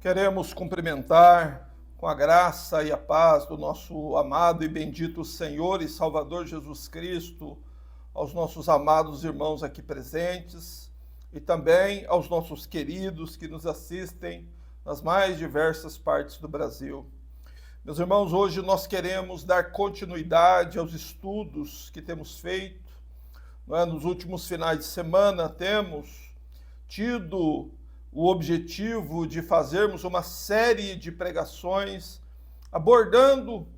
Queremos cumprimentar com a graça e a paz do nosso amado e bendito Senhor e Salvador Jesus Cristo, aos nossos amados irmãos aqui presentes e também aos nossos queridos que nos assistem nas mais diversas partes do Brasil. Meus irmãos, hoje nós queremos dar continuidade aos estudos que temos feito. Nos últimos finais de semana temos tido o objetivo de fazermos uma série de pregações abordando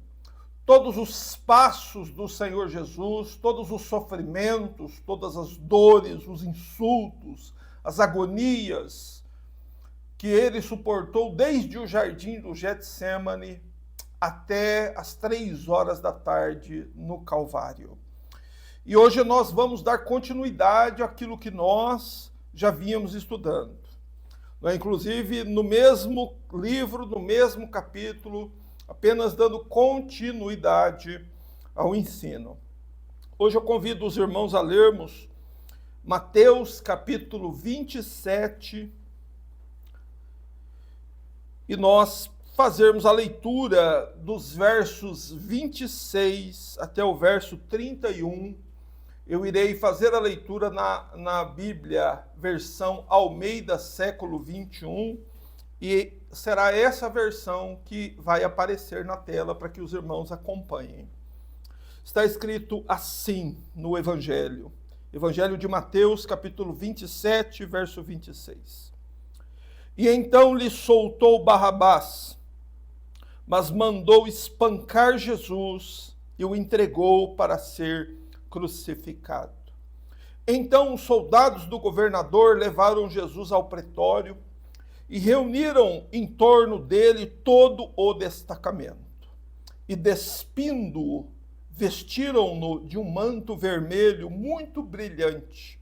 todos os passos do Senhor Jesus, todos os sofrimentos, todas as dores, os insultos, as agonias que ele suportou desde o jardim do Getsêmani até as 3 horas da tarde no Calvário. E hoje nós vamos dar continuidade àquilo que nós já vínhamos estudando. Inclusive, no mesmo livro, no mesmo capítulo, apenas dando continuidade ao ensino. Hoje eu convido os irmãos a lermos Mateus capítulo 27 e nós fazermos a leitura dos versos 26 até o verso 31. Eu irei fazer a leitura na Bíblia, versão Almeida, século 21, e será essa versão que vai aparecer na tela para que os irmãos acompanhem. Está escrito assim no Evangelho de Mateus, capítulo 27, verso 26. E então lhe soltou Barrabás, mas mandou espancar Jesus e o entregou para ser crucificado. Então os soldados do governador levaram Jesus ao pretório e reuniram em torno dele todo o destacamento. E despindo-o, vestiram-no de um manto vermelho muito brilhante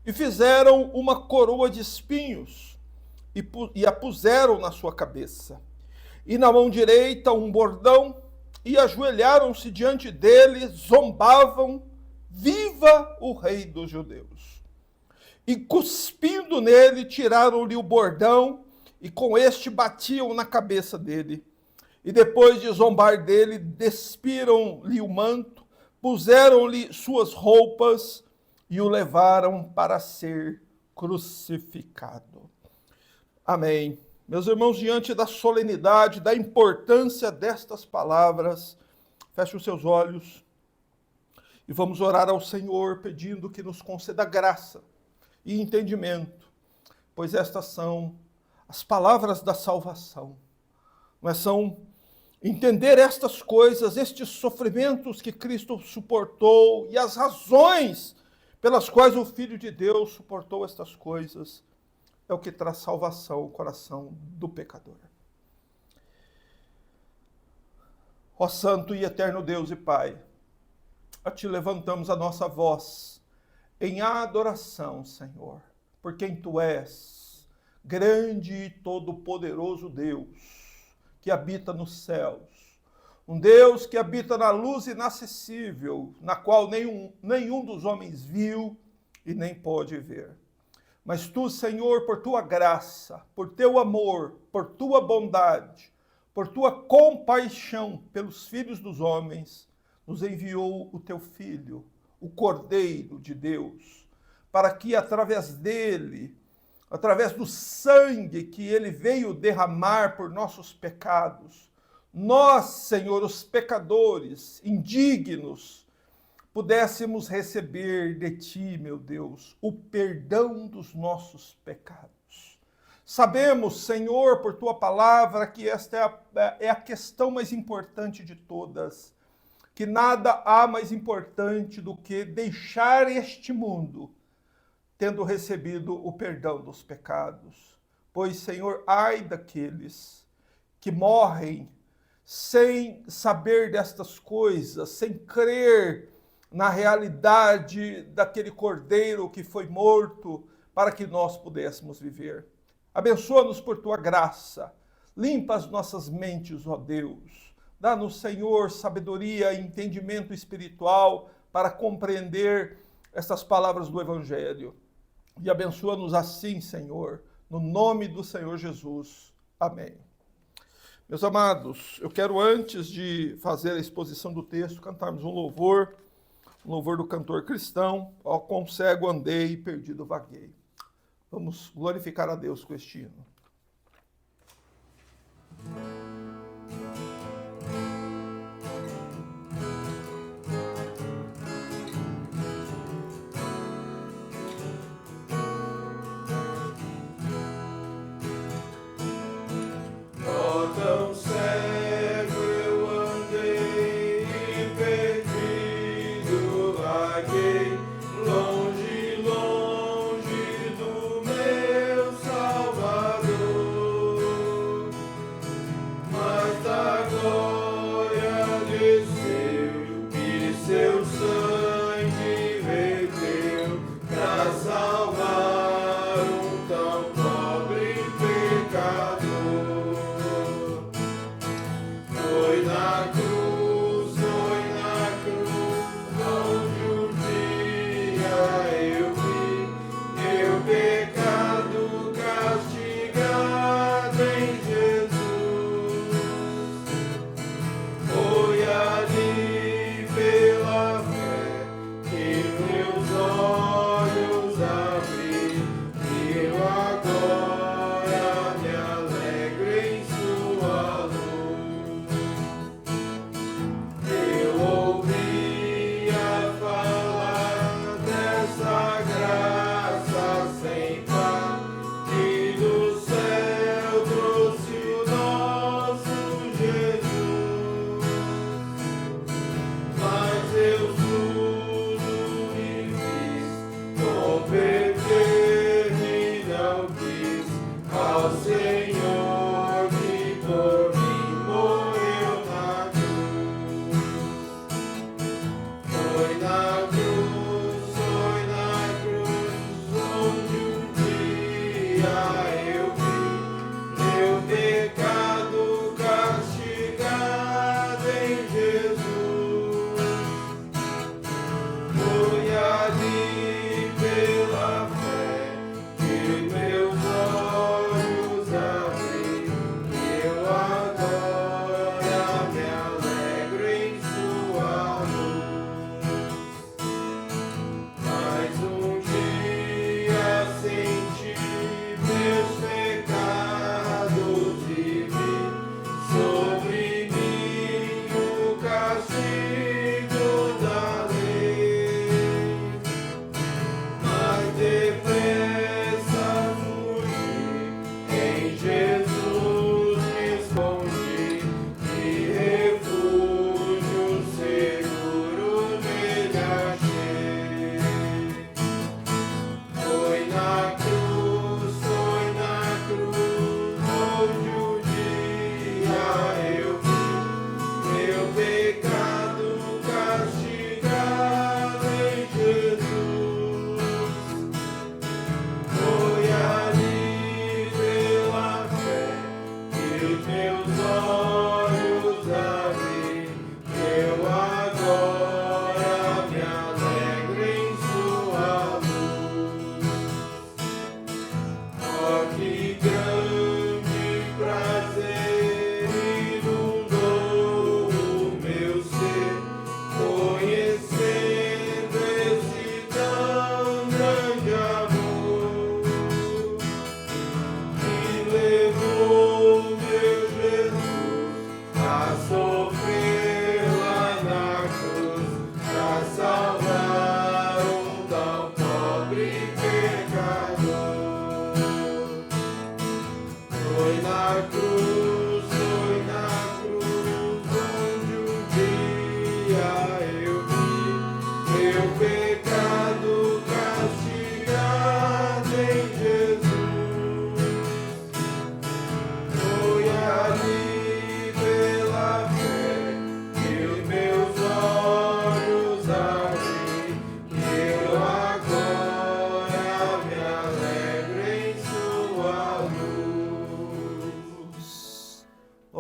e fizeram uma coroa de espinhos e a puseram na sua cabeça. E na mão direita um bordão, e ajoelharam-se diante dele, zombavam: viva o rei dos judeus! E cuspindo nele, tiraram-lhe o bordão, e com este batiam na cabeça dele. E depois de zombar dele, despiram-lhe o manto, puseram-lhe suas roupas, e o levaram para ser crucificado. Amém. Meus irmãos, diante da solenidade, da importância destas palavras, feche os seus olhos e vamos orar ao Senhor, pedindo que nos conceda graça e entendimento, pois estas são as palavras da salvação. São entender estas coisas, estes sofrimentos que Cristo suportou e as razões pelas quais o Filho de Deus suportou estas coisas. É o que traz salvação ao coração do pecador. Ó Santo e eterno Deus e Pai, a Ti levantamos a nossa voz em adoração, Senhor, por quem Tu és, grande e todo-poderoso Deus, que habita nos céus, um Deus que habita na luz inacessível, na qual nenhum dos homens viu e nem pode ver. Mas Tu, Senhor, por Tua graça, por Teu amor, por Tua bondade, por Tua compaixão pelos filhos dos homens, nos enviou o Teu Filho, o Cordeiro de Deus, para que através dele, através do sangue que Ele veio derramar por nossos pecados, nós, Senhor, os pecadores, indignos, pudéssemos receber de Ti, meu Deus, o perdão dos nossos pecados. Sabemos, Senhor, por Tua palavra, que esta é a questão mais importante de todas, que nada há mais importante do que deixar este mundo tendo recebido o perdão dos pecados. Pois, Senhor, ai daqueles que morrem sem saber destas coisas, sem crer na realidade daquele cordeiro que foi morto para que nós pudéssemos viver. Abençoa-nos por Tua graça, limpa as nossas mentes, ó Deus. Dá-nos, Senhor, sabedoria e entendimento espiritual para compreender estas palavras do Evangelho. E abençoa-nos assim, Senhor, no nome do Senhor Jesus. Amém. Meus amados, eu quero, antes de fazer a exposição do texto, cantarmos um louvor do cantor cristão, ó quão cego andei, perdido vaguei. Vamos glorificar a Deus com este hino.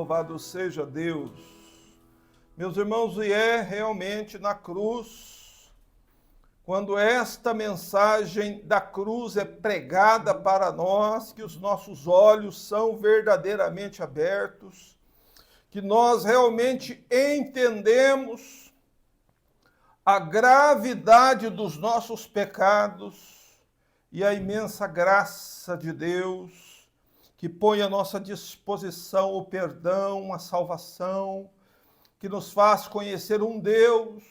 Louvado seja Deus. Meus irmãos, e é realmente na cruz quando esta mensagem da cruz é pregada para nós, que os nossos olhos são verdadeiramente abertos, que nós realmente entendemos a gravidade dos nossos pecados e a imensa graça de Deus, que põe à nossa disposição o perdão, a salvação, que nos faz conhecer um Deus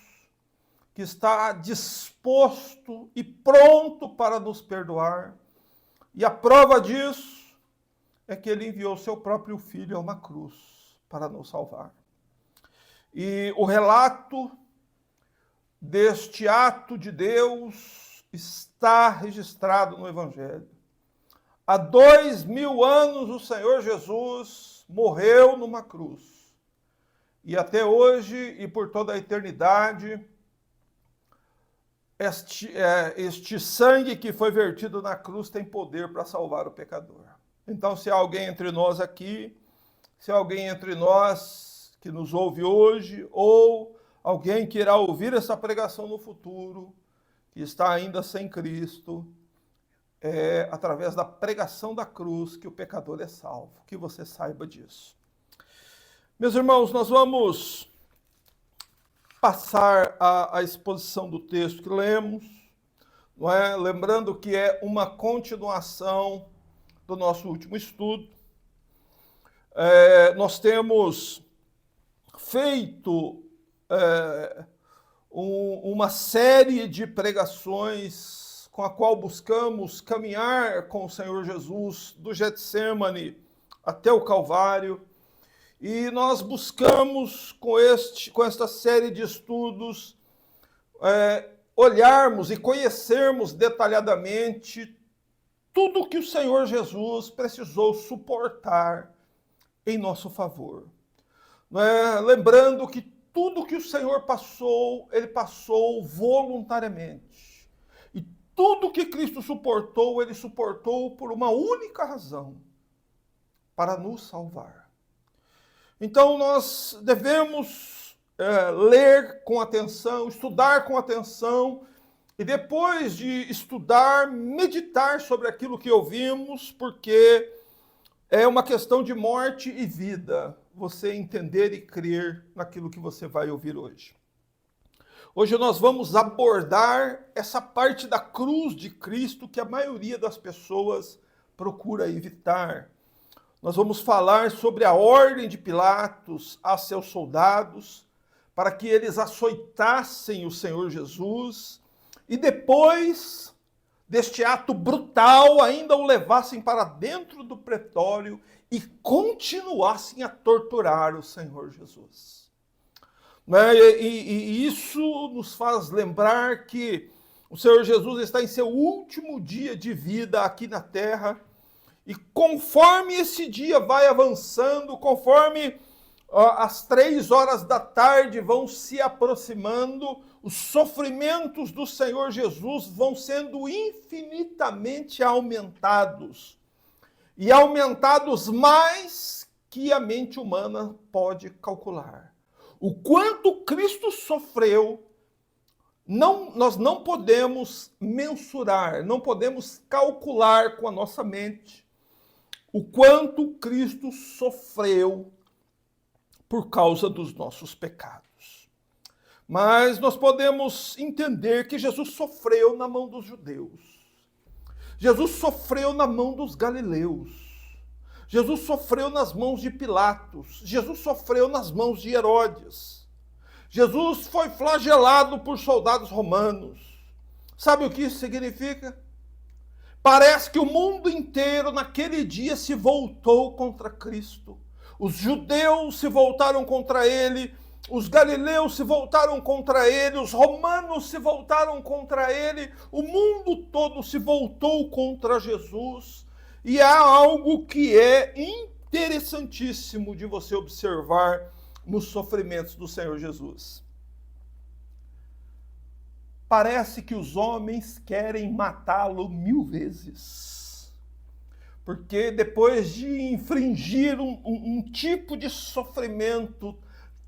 que está disposto e pronto para nos perdoar. E a prova disso é que ele enviou seu próprio Filho a uma cruz para nos salvar. E o relato deste ato de Deus está registrado no Evangelho. Há 2000 anos o Senhor Jesus morreu numa cruz. E até hoje e por toda a eternidade, este sangue que foi vertido na cruz tem poder para salvar o pecador. Então, se há alguém entre nós aqui, se há alguém entre nós que nos ouve hoje, ou alguém que irá ouvir essa pregação no futuro, que está ainda sem Cristo, é através da pregação da cruz que o pecador é salvo. Que você saiba disso. Meus irmãos, nós vamos passar a exposição do texto que lemos, não é? Lembrando que é uma continuação do nosso último estudo. Nós temos feito uma série de pregações com a qual buscamos caminhar com o Senhor Jesus do Getsêmani até o Calvário. E nós buscamos, com esta série de estudos, olharmos e conhecermos detalhadamente tudo que o Senhor Jesus precisou suportar em nosso favor. Lembrando que tudo que o Senhor passou, ele passou voluntariamente. E tudo que Cristo suportou, ele suportou por uma única razão: para nos salvar. Então, nós devemos ler com atenção, estudar com atenção, e depois de estudar, meditar sobre aquilo que ouvimos, porque é uma questão de morte e vida, você entender e crer naquilo que você vai ouvir hoje. Hoje nós vamos abordar essa parte da cruz de Cristo que a maioria das pessoas procura evitar. Nós vamos falar sobre a ordem de Pilatos a seus soldados, para que eles açoitassem o Senhor Jesus, e depois deste ato brutal, ainda o levassem para dentro do pretório e continuassem a torturar o Senhor Jesus. E isso nos faz lembrar que o Senhor Jesus está em seu último dia de vida aqui na terra. E conforme esse dia vai avançando, conforme as 3 horas da tarde vão se aproximando, os sofrimentos do Senhor Jesus vão sendo infinitamente aumentados. E aumentados mais que a mente humana pode calcular. O quanto Cristo sofreu, nós não podemos mensurar, não podemos calcular com a nossa mente o quanto Cristo sofreu por causa dos nossos pecados. Mas nós podemos entender que Jesus sofreu na mão dos judeus. Jesus sofreu na mão dos galileus. Jesus sofreu nas mãos de Pilatos. Jesus sofreu nas mãos de Herodes. Jesus foi flagelado por soldados romanos. Sabe o que isso significa? Parece que o mundo inteiro naquele dia se voltou contra Cristo. Os judeus se voltaram contra ele, os galileus se voltaram contra ele, os romanos se voltaram contra ele, o mundo todo se voltou contra Jesus. E há algo que é interessantíssimo de você observar nos sofrimentos do Senhor Jesus. Parece que os homens querem matá-lo 1000 vezes. Porque depois de infringir um tipo de sofrimento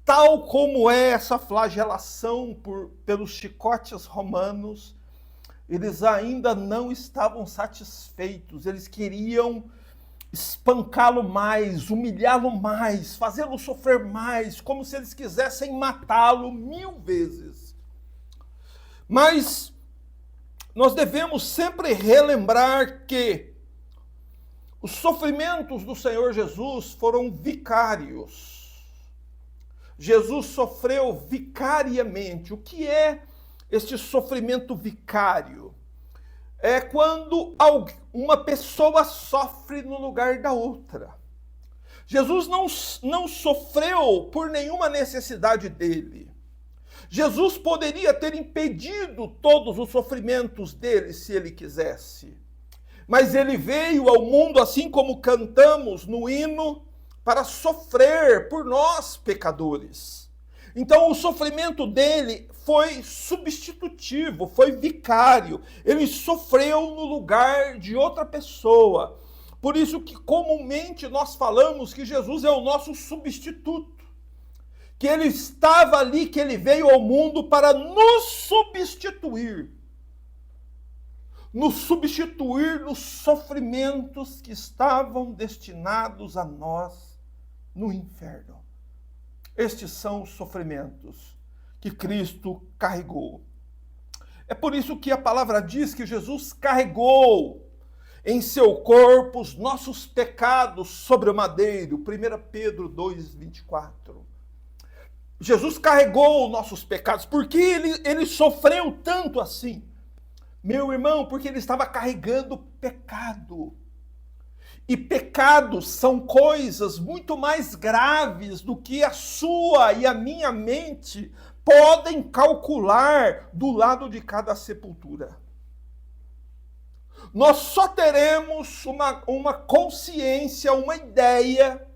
tal como é essa flagelação pelos chicotes romanos, eles ainda não estavam satisfeitos, eles queriam espancá-lo mais, humilhá-lo mais, fazê-lo sofrer mais, como se eles quisessem matá-lo 1000 vezes. Mas nós devemos sempre relembrar que os sofrimentos do Senhor Jesus foram vicários. Jesus sofreu vicariamente. O que é este sofrimento vicário? É quando uma pessoa sofre no lugar da outra. Jesus não sofreu por nenhuma necessidade dele. Jesus poderia ter impedido todos os sofrimentos dele se ele quisesse. Mas ele veio ao mundo, assim como cantamos no hino, para sofrer por nós, pecadores. Então o sofrimento dele foi substitutivo, foi vicário. Ele sofreu no lugar de outra pessoa. Por isso que comumente nós falamos que Jesus é o nosso substituto. Que ele estava ali, que ele veio ao mundo para nos substituir. Nos substituir nos sofrimentos que estavam destinados a nós no inferno. Estes são os sofrimentos que Cristo carregou. É por isso que a palavra diz que Jesus carregou em seu corpo os nossos pecados sobre o madeiro. 1 Pedro 2,24. Jesus carregou os nossos pecados. Por que ele sofreu tanto assim? Meu irmão, porque ele estava carregando pecado. E pecados são coisas muito mais graves do que a sua e a minha mente podem calcular do lado de cada sepultura. Nós só teremos uma consciência, uma ideia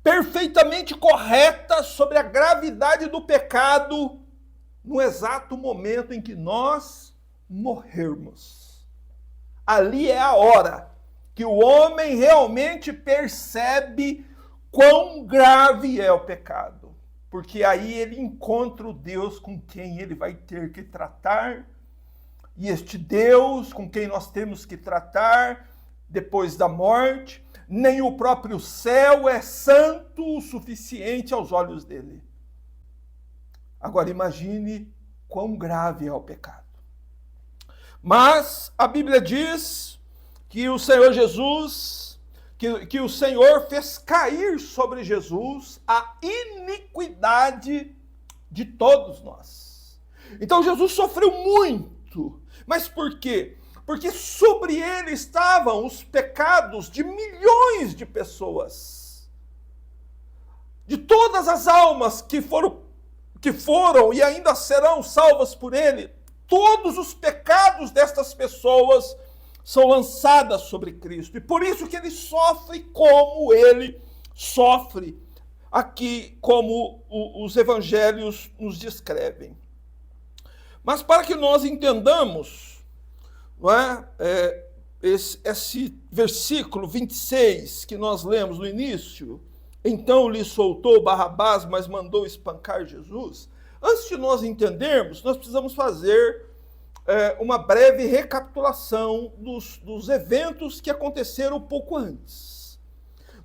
perfeitamente correta sobre a gravidade do pecado no exato momento em que nós morrermos. Ali é a hora que o homem realmente percebe quão grave é o pecado. Porque aí ele encontra o Deus com quem ele vai ter que tratar. E este Deus com quem nós temos que tratar depois da morte, nem o próprio céu é santo o suficiente aos olhos dele. Agora imagine quão grave é o pecado. Mas a Bíblia diz que o Senhor Jesus, que o Senhor fez cair sobre Jesus a iniquidade de todos nós. Então Jesus sofreu muito. Mas por quê? Porque sobre ele estavam os pecados de milhões de pessoas. De todas as almas que foram e ainda serão salvas por ele, todos os pecados destas pessoas são lançadas sobre Cristo. E por isso que ele sofre como ele sofre, aqui como os evangelhos nos descrevem. Mas para que nós entendamos, não é, esse versículo 26 que nós lemos no início, então lhe soltou Barrabás, mas mandou espancar Jesus. Antes de nós entendermos, nós precisamos fazer uma breve recapitulação dos eventos que aconteceram pouco antes.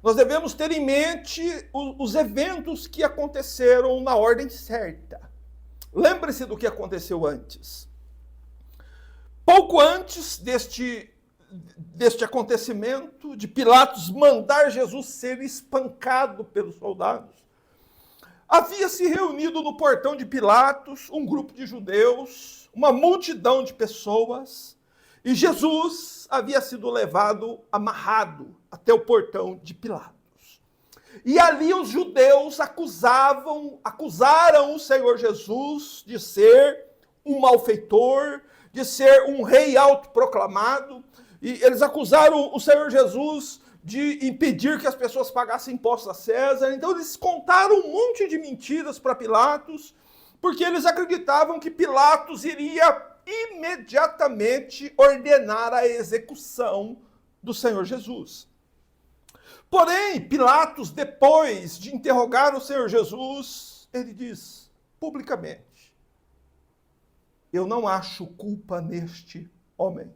Nós devemos ter em mente os eventos que aconteceram na ordem certa. Lembre-se do que aconteceu antes. Pouco antes deste acontecimento, de Pilatos mandar Jesus ser espancado pelos soldados, havia se reunido no portão de Pilatos um grupo de judeus, uma multidão de pessoas, e Jesus havia sido levado amarrado até o portão de Pilatos. E ali os judeus acusaram o Senhor Jesus de ser um malfeitor, de ser um rei autoproclamado, e eles acusaram o Senhor Jesus de impedir que as pessoas pagassem impostos a César. Então eles contaram um monte de mentiras para Pilatos, porque eles acreditavam que Pilatos iria imediatamente ordenar a execução do Senhor Jesus. Porém, Pilatos, depois de interrogar o Senhor Jesus, ele diz publicamente: eu não acho culpa neste homem.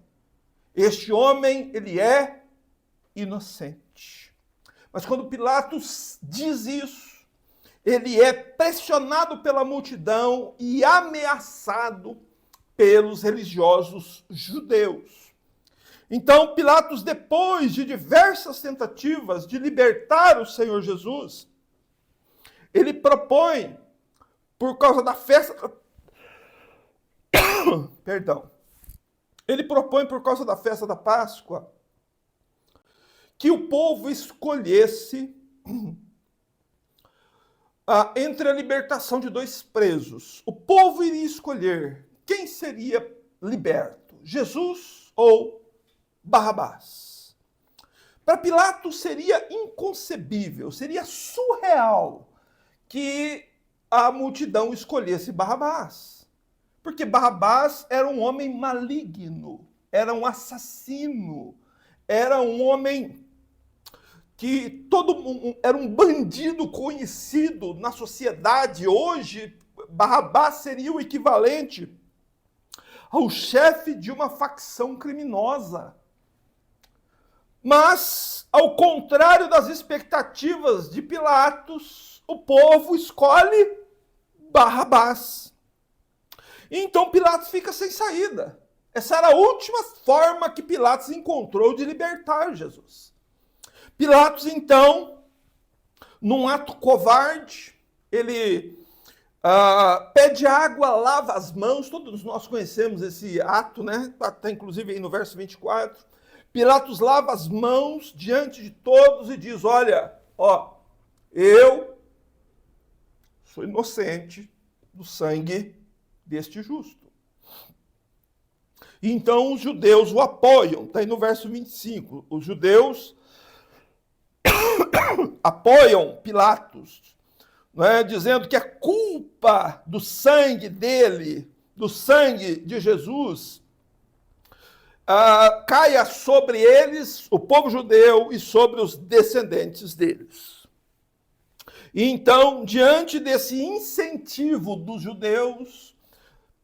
Este homem, ele é inocente. Mas quando Pilatos diz isso, ele é pressionado pela multidão e ameaçado pelos religiosos judeus. Então, Pilatos, depois de diversas tentativas de libertar o Senhor Jesus, ele propõe, por causa da festa... Perdão. Ele propõe, por causa da festa da Páscoa, que o povo escolhesse entre a libertação de dois presos. O povo iria escolher quem seria liberto, Jesus ou Barrabás. Para Pilatos seria inconcebível, seria surreal que a multidão escolhesse Barrabás. Porque Barrabás era um homem maligno, era um assassino, era um homem que era um bandido conhecido na sociedade. Hoje, Barrabás seria o equivalente ao chefe de uma facção criminosa. Mas, ao contrário das expectativas de Pilatos, o povo escolhe Barrabás. Então Pilatos fica sem saída. Essa era a última forma que Pilatos encontrou de libertar Jesus. Pilatos, então, num ato covarde, ele pede água, lava as mãos. Todos nós conhecemos esse ato, né? Está inclusive aí no verso 24. Pilatos lava as mãos diante de todos e diz: olha, eu sou inocente do sangue deste justo. E então os judeus o apoiam. Está aí no verso 25. Os judeus apoiam Pilatos, não é? Dizendo que a culpa do sangue dele, do sangue de Jesus, caia sobre eles, o povo judeu, e sobre os descendentes deles. E então, diante desse incentivo dos judeus,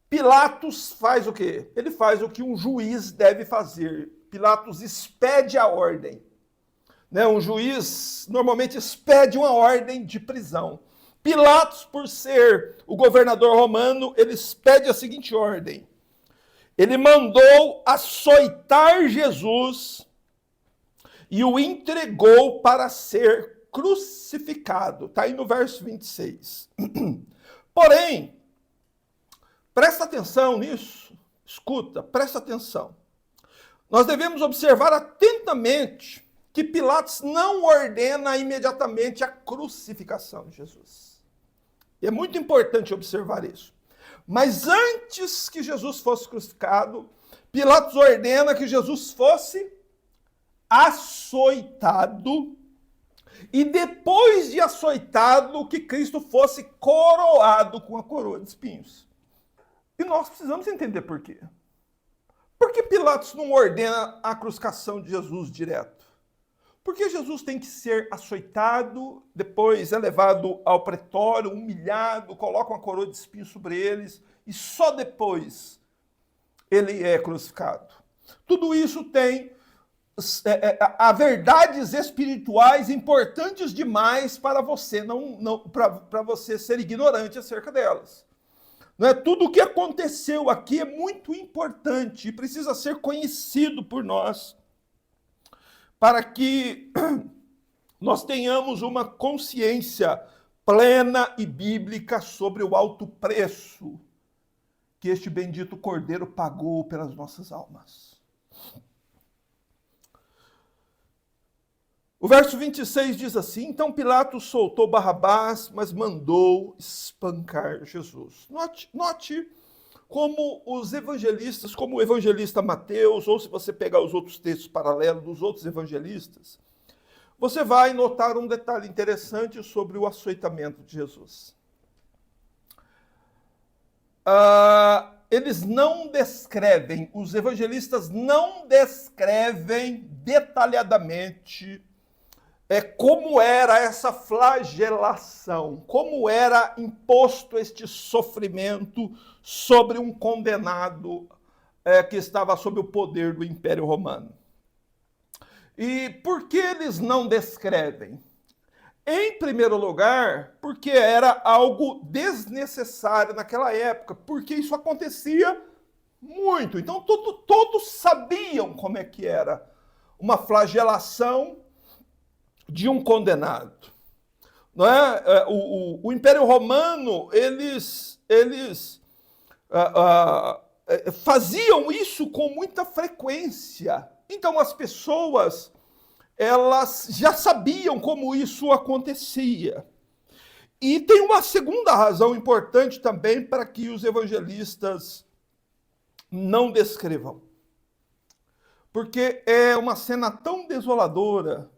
Pilatos faz o quê? Ele faz o que um juiz deve fazer. Pilatos expede a ordem. Né? Um juiz normalmente expede uma ordem de prisão. Pilatos, por ser o governador romano, ele expede a seguinte ordem: ele mandou açoitar Jesus e o entregou para ser crucificado. Está aí no verso 26. Porém, presta atenção nisso. Escuta, presta atenção. Nós devemos observar atentamente que Pilatos não ordena imediatamente a crucificação de Jesus. E é muito importante observar isso. Mas antes que Jesus fosse crucificado, Pilatos ordena que Jesus fosse açoitado, e depois de açoitado, que Cristo fosse coroado com a coroa de espinhos. E nós precisamos entender por quê. Por que Pilatos não ordena a crucificação de Jesus direto? Porque Jesus tem que ser açoitado, depois é levado ao pretório, humilhado, colocam a coroa de espinhos sobre eles, e só depois ele é crucificado. Tudo isso tem verdades espirituais importantes demais para você para você ser ignorante acerca delas. Não é? Tudo o que aconteceu aqui é muito importante e precisa ser conhecido por nós, para que nós tenhamos uma consciência plena e bíblica sobre o alto preço que este bendito Cordeiro pagou pelas nossas almas. O verso 26 diz assim: então Pilatos soltou Barrabás, mas mandou espancar Jesus. Note como os evangelistas, como o evangelista Mateus, ou se você pegar os outros textos paralelos dos outros evangelistas, você vai notar um detalhe interessante sobre o açoitamento de Jesus. Eles não descrevem, os evangelistas não descrevem detalhadamente como era essa flagelação, como era imposto este sofrimento sobre um condenado que estava sob o poder do Império Romano. E por que eles não descrevem? Em primeiro lugar, porque era algo desnecessário naquela época, porque isso acontecia muito. Então todos sabiam como é que era uma flagelação de um condenado. Não é? O Império Romano, eles faziam isso com muita frequência. Então as pessoas, elas já sabiam como isso acontecia. E tem uma segunda razão importante também para que os evangelistas não descrevam. Porque é uma cena tão desoladora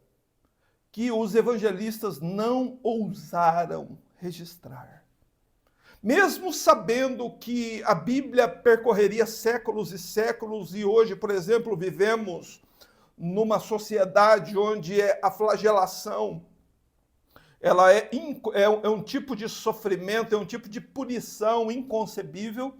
que os evangelistas não ousaram registrar. Mesmo sabendo que a Bíblia percorreria séculos e séculos, e hoje, por exemplo, vivemos numa sociedade onde a flagelação ela é um tipo de sofrimento, é um tipo de punição inconcebível,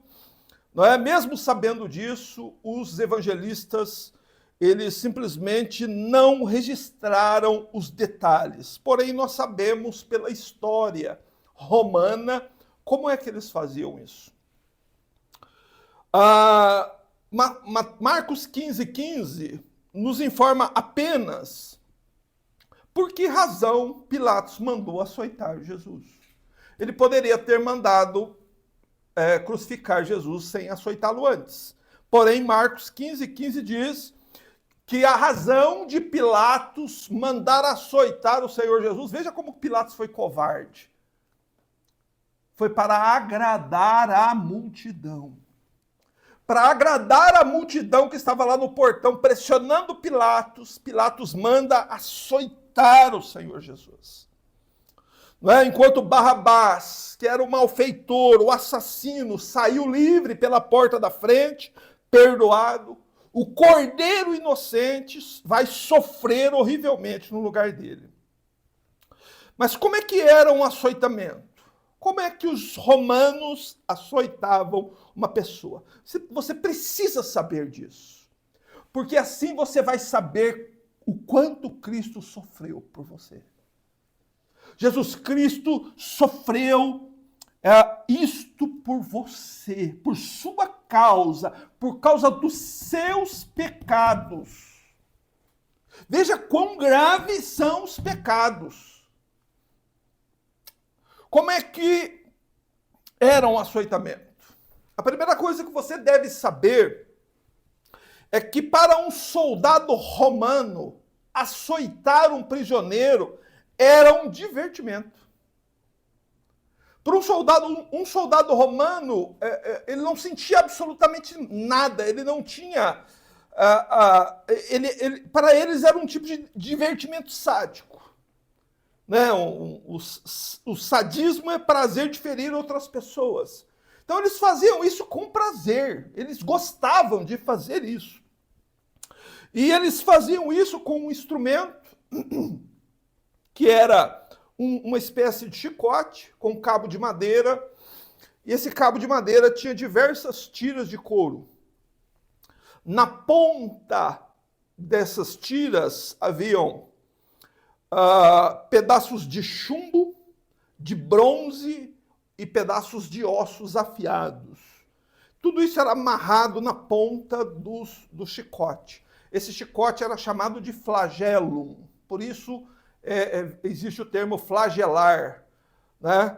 não é? Mesmo sabendo disso, os evangelistas eles simplesmente não registraram os detalhes. Porém, nós sabemos pela história romana como é que eles faziam isso. Marcos 15:15 nos informa apenas por que razão Pilatos mandou açoitar Jesus. Ele poderia ter mandado crucificar Jesus sem açoitá-lo antes. Porém, Marcos 15:15 diz que a razão de Pilatos mandar açoitar o Senhor Jesus, veja como Pilatos foi covarde. Foi para agradar a multidão. Para agradar a multidão que estava lá no portão, pressionando Pilatos, Pilatos manda açoitar o Senhor Jesus. Não é? Enquanto Barrabás, que era o malfeitor, o assassino, saiu livre pela porta da frente, perdoado, o cordeiro inocente vai sofrer horrivelmente no lugar dele. Mas como é que era um açoitamento? Como é que os romanos açoitavam uma pessoa? Você precisa saber disso. Porque assim você vai saber o quanto Cristo sofreu por você. Jesus Cristo sofreu isto por você, por sua causa, por causa dos seus pecados. Veja quão graves são os pecados. Como é que era um açoitamento? A primeira coisa que você deve saber é que para um soldado romano, açoitar um prisioneiro era um divertimento. Para um soldado romano, ele não sentia absolutamente nada, ele não tinha... para eles era um tipo de divertimento sádico. Né? O sadismo é prazer de ferir outras pessoas. Então eles faziam isso com prazer, eles gostavam de fazer isso. E eles faziam isso com um instrumento que era uma espécie de chicote com cabo de madeira, e esse cabo de madeira tinha diversas tiras de couro. Na ponta dessas tiras haviam pedaços de chumbo, de bronze e pedaços de ossos afiados. Tudo isso era amarrado na ponta do chicote. Esse chicote era chamado de flagellum, por isso existe o termo flagelar, né?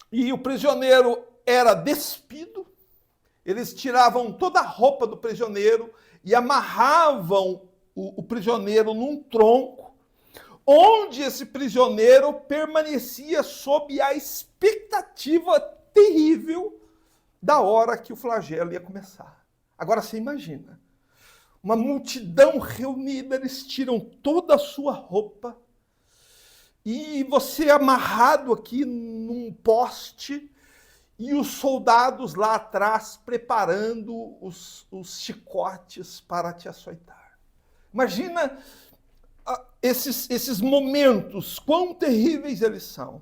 E o prisioneiro era despido, eles tiravam toda a roupa do prisioneiro e amarravam o prisioneiro num tronco, onde esse prisioneiro permanecia sob a expectativa terrível da hora que o flagelo ia começar. Agora você imagina, uma multidão reunida, eles tiram toda a sua roupa e você amarrado aqui num poste e os soldados lá atrás preparando os chicotes para te açoitar. Imagina esses momentos, quão terríveis eles são.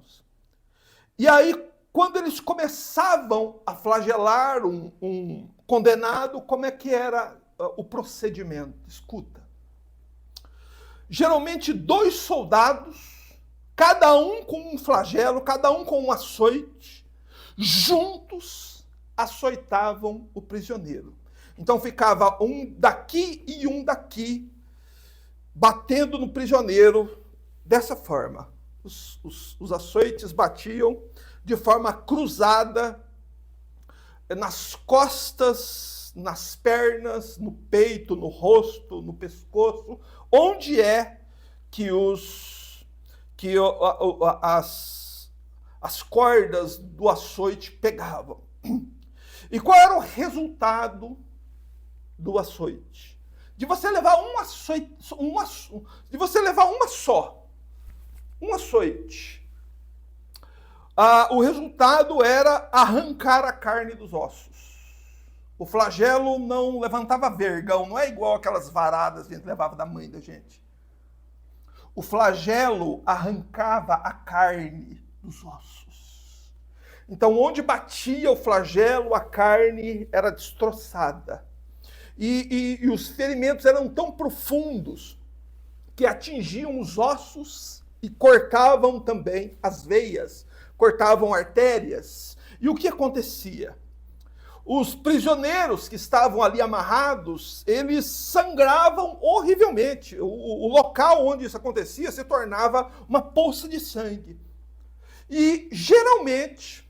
E aí, quando eles começavam a flagelar um condenado, como é que era o procedimento? Escuta. Geralmente 2 soldados, cada um com um flagelo, cada um com um açoite, juntos açoitavam o prisioneiro. Então ficava um daqui e um daqui, batendo no prisioneiro dessa forma. Os açoites batiam de forma cruzada nas costas, nas pernas, no peito, no rosto, no pescoço, onde é que as cordas do açoite pegavam. E qual era o resultado do açoite? De você levar um açoite, de você levar um açoite. O resultado era arrancar a carne dos ossos. O flagelo não levantava vergão, não é igual aquelas varadas que a gente levava da mãe da gente. O flagelo arrancava a carne dos ossos. Então, onde batia o flagelo, a carne era destroçada. E os ferimentos eram tão profundos que atingiam os ossos e cortavam também as veias, cortavam artérias. E o que acontecia? Os prisioneiros que estavam ali amarrados, eles sangravam horrivelmente. O local onde isso acontecia se tornava uma poça de sangue. E, geralmente,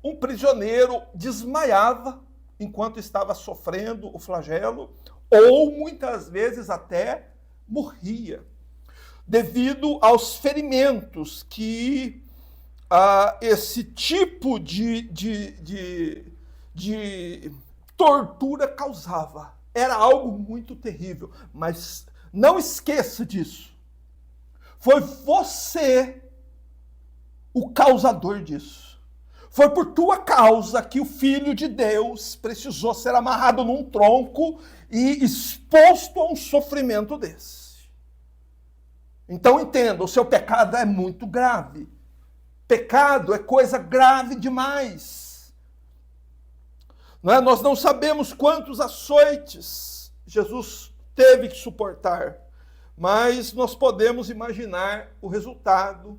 um prisioneiro desmaiava enquanto estava sofrendo o flagelo, ou muitas vezes até morria, devido aos ferimentos que esse tipo de tortura causava. Era algo muito terrível, mas não esqueça disso. Foi você o causador disso. Foi por tua causa que o Filho de Deus precisou ser amarrado num tronco e exposto a um sofrimento desse. Então entenda, o seu pecado é muito grave. Pecado é coisa grave demais. Nós não sabemos quantos açoites Jesus teve que suportar, mas nós podemos imaginar o resultado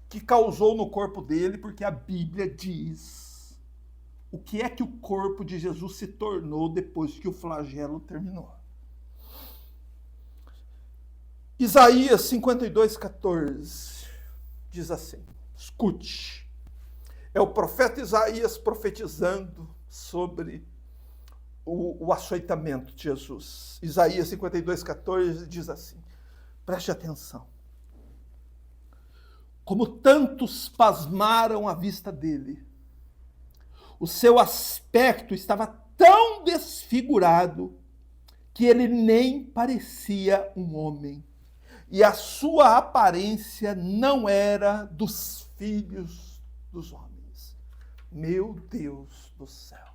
que causou no corpo dele, porque a Bíblia diz o que é que o corpo de Jesus se tornou depois que o flagelo terminou. Isaías 52:14 diz assim, escute, é o profeta Isaías profetizando sobre o açoitamento de Jesus. Isaías 52:14 diz assim, preste atenção. Como tantos pasmaram à vista dele, o seu aspecto estava tão desfigurado que ele nem parecia um homem, e a sua aparência não era dos filhos dos homens. Meu Deus do céu!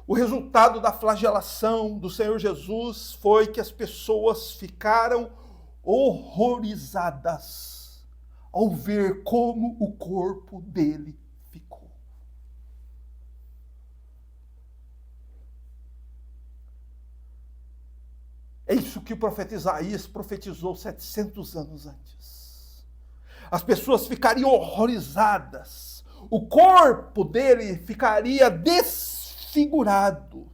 O resultado da flagelação do Senhor Jesus foi que as pessoas ficaram horrorizadas ao ver como o corpo dele ficou. É isso que o profeta Isaías profetizou 700 anos antes. As pessoas ficariam horrorizadas. O corpo dele ficaria desfigurado.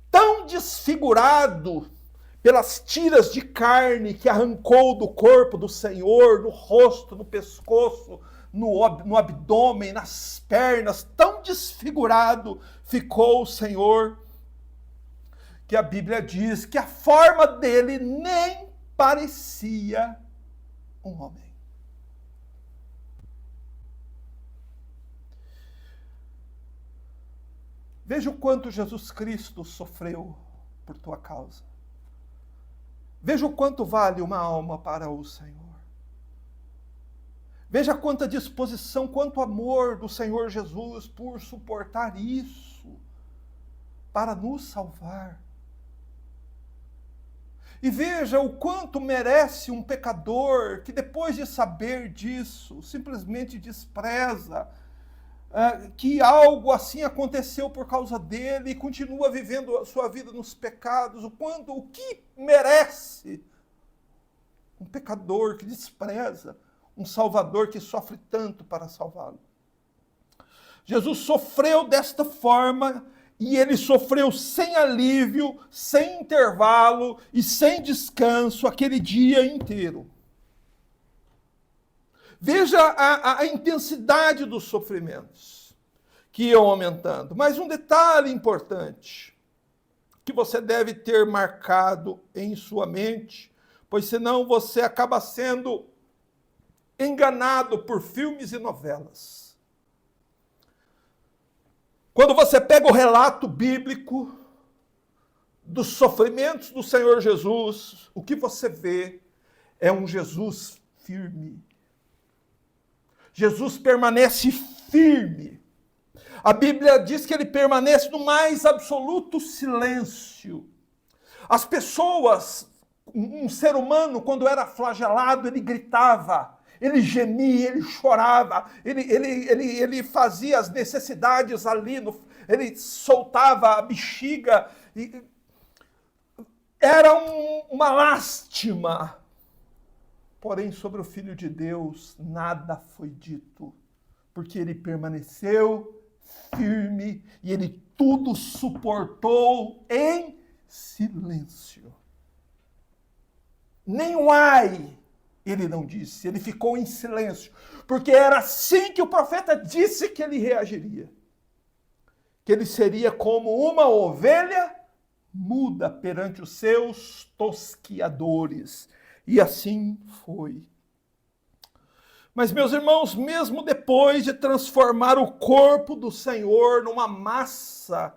Tão desfigurado pelas tiras de carne que arrancou do corpo do Senhor, no rosto, no pescoço, no abdômen, nas pernas, tão desfigurado ficou o Senhor, que a Bíblia diz que a forma dele nem parecia um homem. Veja o quanto Jesus Cristo sofreu por tua causa. Veja o quanto vale uma alma para o Senhor. Veja quanta disposição, quanto amor do Senhor Jesus por suportar isso, para nos salvar. E veja o quanto merece um pecador que, depois de saber disso, simplesmente despreza que algo assim aconteceu por causa dele e continua vivendo a sua vida nos pecados. O que merece um pecador que despreza um Salvador que sofre tanto para salvá-lo? Jesus sofreu desta forma, e ele sofreu sem alívio, sem intervalo e sem descanso aquele dia inteiro. Veja a intensidade dos sofrimentos que iam aumentando. Mas um detalhe importante que você deve ter marcado em sua mente, pois senão você acaba sendo enganado por filmes e novelas. Quando você pega o relato bíblico dos sofrimentos do Senhor Jesus, o que você vê é um Jesus firme. Jesus permanece firme. A Bíblia diz que ele permanece no mais absoluto silêncio. As pessoas, um ser humano, quando era flagelado, ele gritava, ele gemia, ele chorava, ele fazia as necessidades ali, ele soltava a bexiga. Era uma lástima. Porém, sobre o Filho de Deus, nada foi dito, porque ele permaneceu firme e ele tudo suportou em silêncio. Nem um ai ele não disse, ele ficou em silêncio, porque era assim que o profeta disse que ele reagiria. Que ele seria como uma ovelha muda perante os seus tosquiadores. E assim foi. Mas, meus irmãos, mesmo depois de transformar o corpo do Senhor numa massa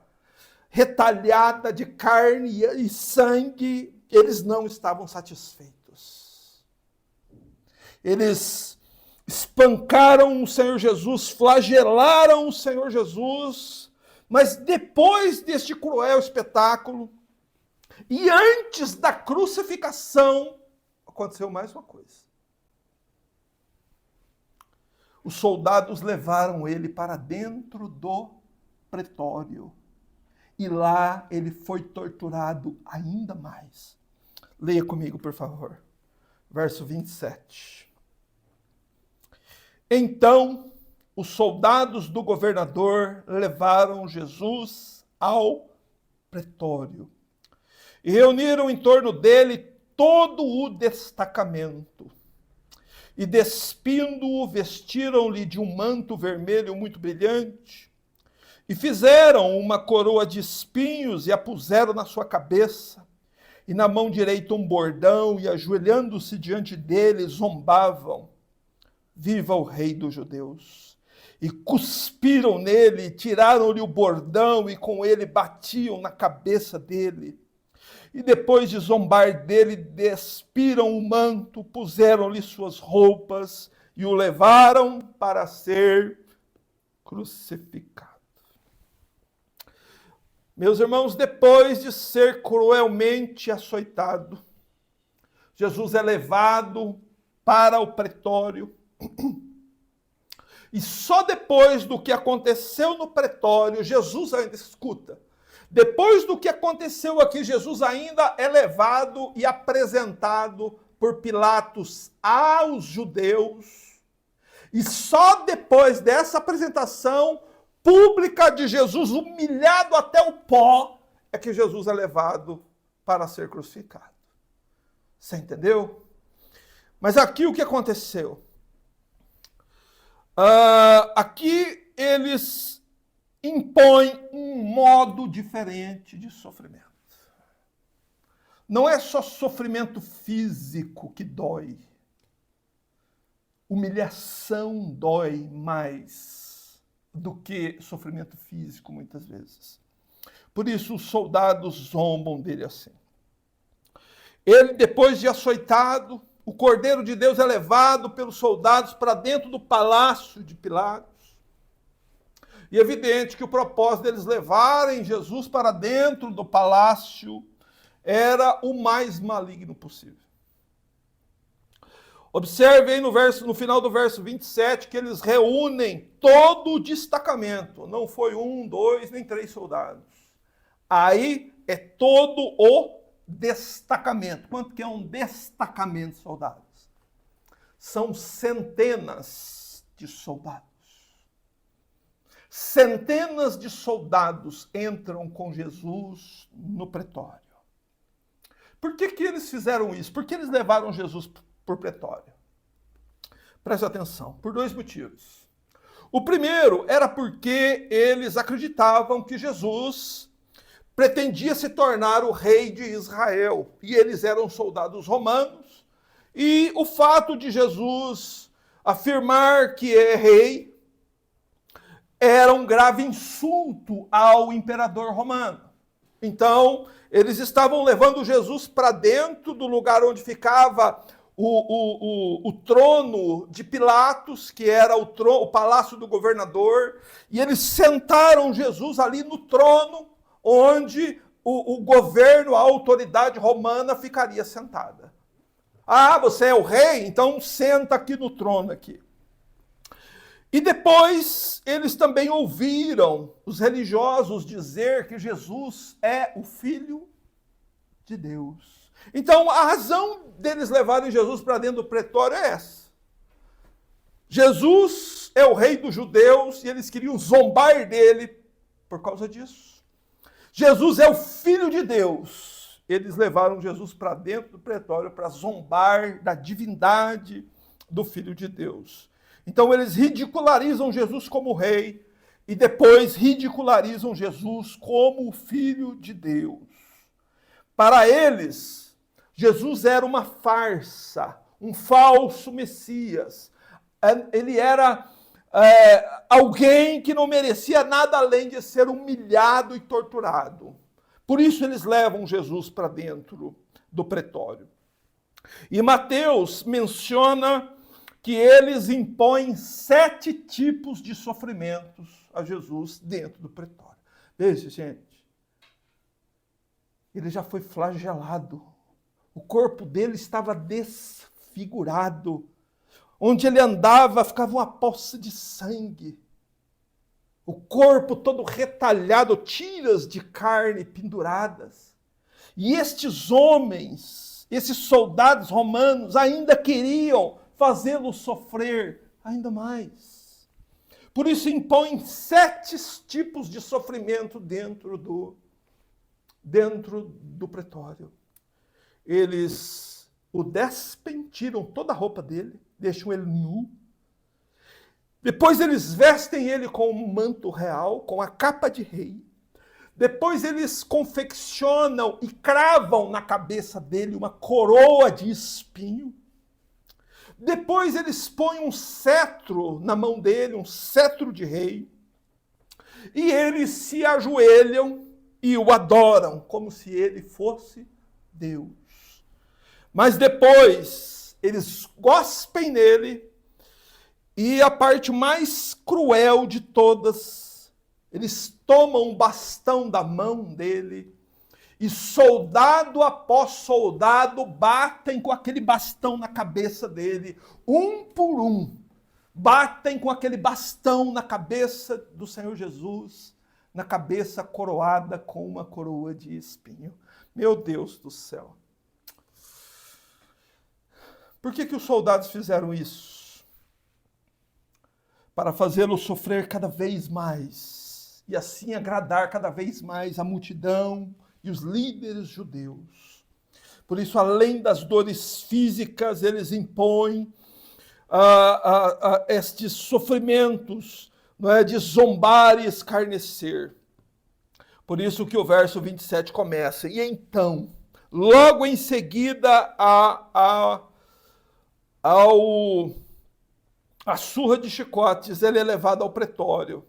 retalhada de carne e sangue, eles não estavam satisfeitos. Eles espancaram o Senhor Jesus, flagelaram o Senhor Jesus, mas depois deste cruel espetáculo, e antes da crucificação, aconteceu mais uma coisa. Os soldados levaram ele para dentro do pretório. E lá ele foi torturado ainda mais. Leia comigo, por favor. Verso 27. Então, os soldados do governador levaram Jesus ao pretório e reuniram em torno dele todo o destacamento. E despindo-o, vestiram-lhe de um manto vermelho muito brilhante, e fizeram uma coroa de espinhos e a puseram na sua cabeça, e na mão direita um bordão, e ajoelhando-se diante dele, zombavam: Viva o Rei dos Judeus! E cuspiram nele, tiraram-lhe o bordão, e com ele batiam na cabeça dele. E depois de zombar dele, despiram o manto, puseram-lhe suas roupas e o levaram para ser crucificado. Meus irmãos, depois de ser cruelmente açoitado, Jesus é levado para o pretório. E só depois do que aconteceu no pretório, Jesus ainda escuta. Depois do que aconteceu aqui, Jesus ainda é levado e apresentado por Pilatos aos judeus. E só depois dessa apresentação pública de Jesus, humilhado até o pó, é que Jesus é levado para ser crucificado. Você entendeu? Mas aqui o que aconteceu? Aqui eles impõe um modo diferente de sofrimento. Não é só sofrimento físico que dói. Humilhação dói mais do que sofrimento físico, muitas vezes. Por isso, os soldados zombam dele assim. Ele, depois de açoitado, o Cordeiro de Deus é levado pelos soldados para dentro do palácio de Pilatos. E é evidente que o propósito deles levarem Jesus para dentro do palácio era o mais maligno possível. Observe aí no final do verso 27 que eles reúnem todo o destacamento. Não foi 1, 2, nem 3 soldados. Aí é todo o destacamento. Quanto que é um destacamento de soldados? São centenas de soldados. Centenas de soldados entram com Jesus no pretório. Por que eles fizeram isso? Por que eles levaram Jesus por pretório? Preste atenção, por 2 motivos. O primeiro era porque eles acreditavam que Jesus pretendia se tornar o rei de Israel. E eles eram soldados romanos. E o fato de Jesus afirmar que é rei era um grave insulto ao imperador romano. Então, eles estavam levando Jesus para dentro do lugar onde ficava o trono de Pilatos, que era o palácio do governador, e eles sentaram Jesus ali no trono, onde o governo, a autoridade romana ficaria sentada. Ah, você é o rei? Então senta aqui no trono aqui. E depois eles também ouviram os religiosos dizer que Jesus é o Filho de Deus. Então a razão deles levarem Jesus para dentro do pretório é essa. Jesus é o rei dos judeus e eles queriam zombar dele por causa disso. Jesus é o Filho de Deus. Eles levaram Jesus para dentro do pretório para zombar da divindade do Filho de Deus. Então eles ridicularizam Jesus como rei e depois ridicularizam Jesus como o Filho de Deus. Para eles, Jesus era uma farsa, um falso Messias. Ele era alguém que não merecia nada além de ser humilhado e torturado. Por isso eles levam Jesus para dentro do pretório. E Mateus menciona que eles impõem 7 tipos de sofrimentos a Jesus dentro do pretório. Veja, gente, ele já foi flagelado. O corpo dele estava desfigurado. Onde ele andava, ficava uma poça de sangue. O corpo todo retalhado, tiras de carne penduradas. E estes homens, esses soldados romanos, ainda queriam fazê-lo sofrer ainda mais. Por isso impõem 7 tipos de sofrimento dentro do pretório. Eles o despem, tiram toda a roupa dele, deixam ele nu. Depois eles vestem ele com um manto real, com a capa de rei. Depois eles confeccionam e cravam na cabeça dele uma coroa de espinho. Depois eles põem um cetro na mão dele, um cetro de rei. E eles se ajoelham e o adoram, como se ele fosse Deus. Mas depois eles gospem nele e a parte mais cruel de todas, eles tomam um bastão da mão dele e soldado após soldado batem com aquele bastão na cabeça dele, um por um. Batem com aquele bastão na cabeça do Senhor Jesus, na cabeça coroada com uma coroa de espinho. Meu Deus do céu. Por que os soldados fizeram isso? Para fazê-lo sofrer cada vez mais e assim agradar cada vez mais a multidão e os líderes judeus. Por isso, além das dores físicas, eles impõem estes sofrimentos, não é, de zombar e escarnecer. Por isso que o verso 27 começa. E então, logo em seguida a surra de chicotes, ele é levado ao pretório.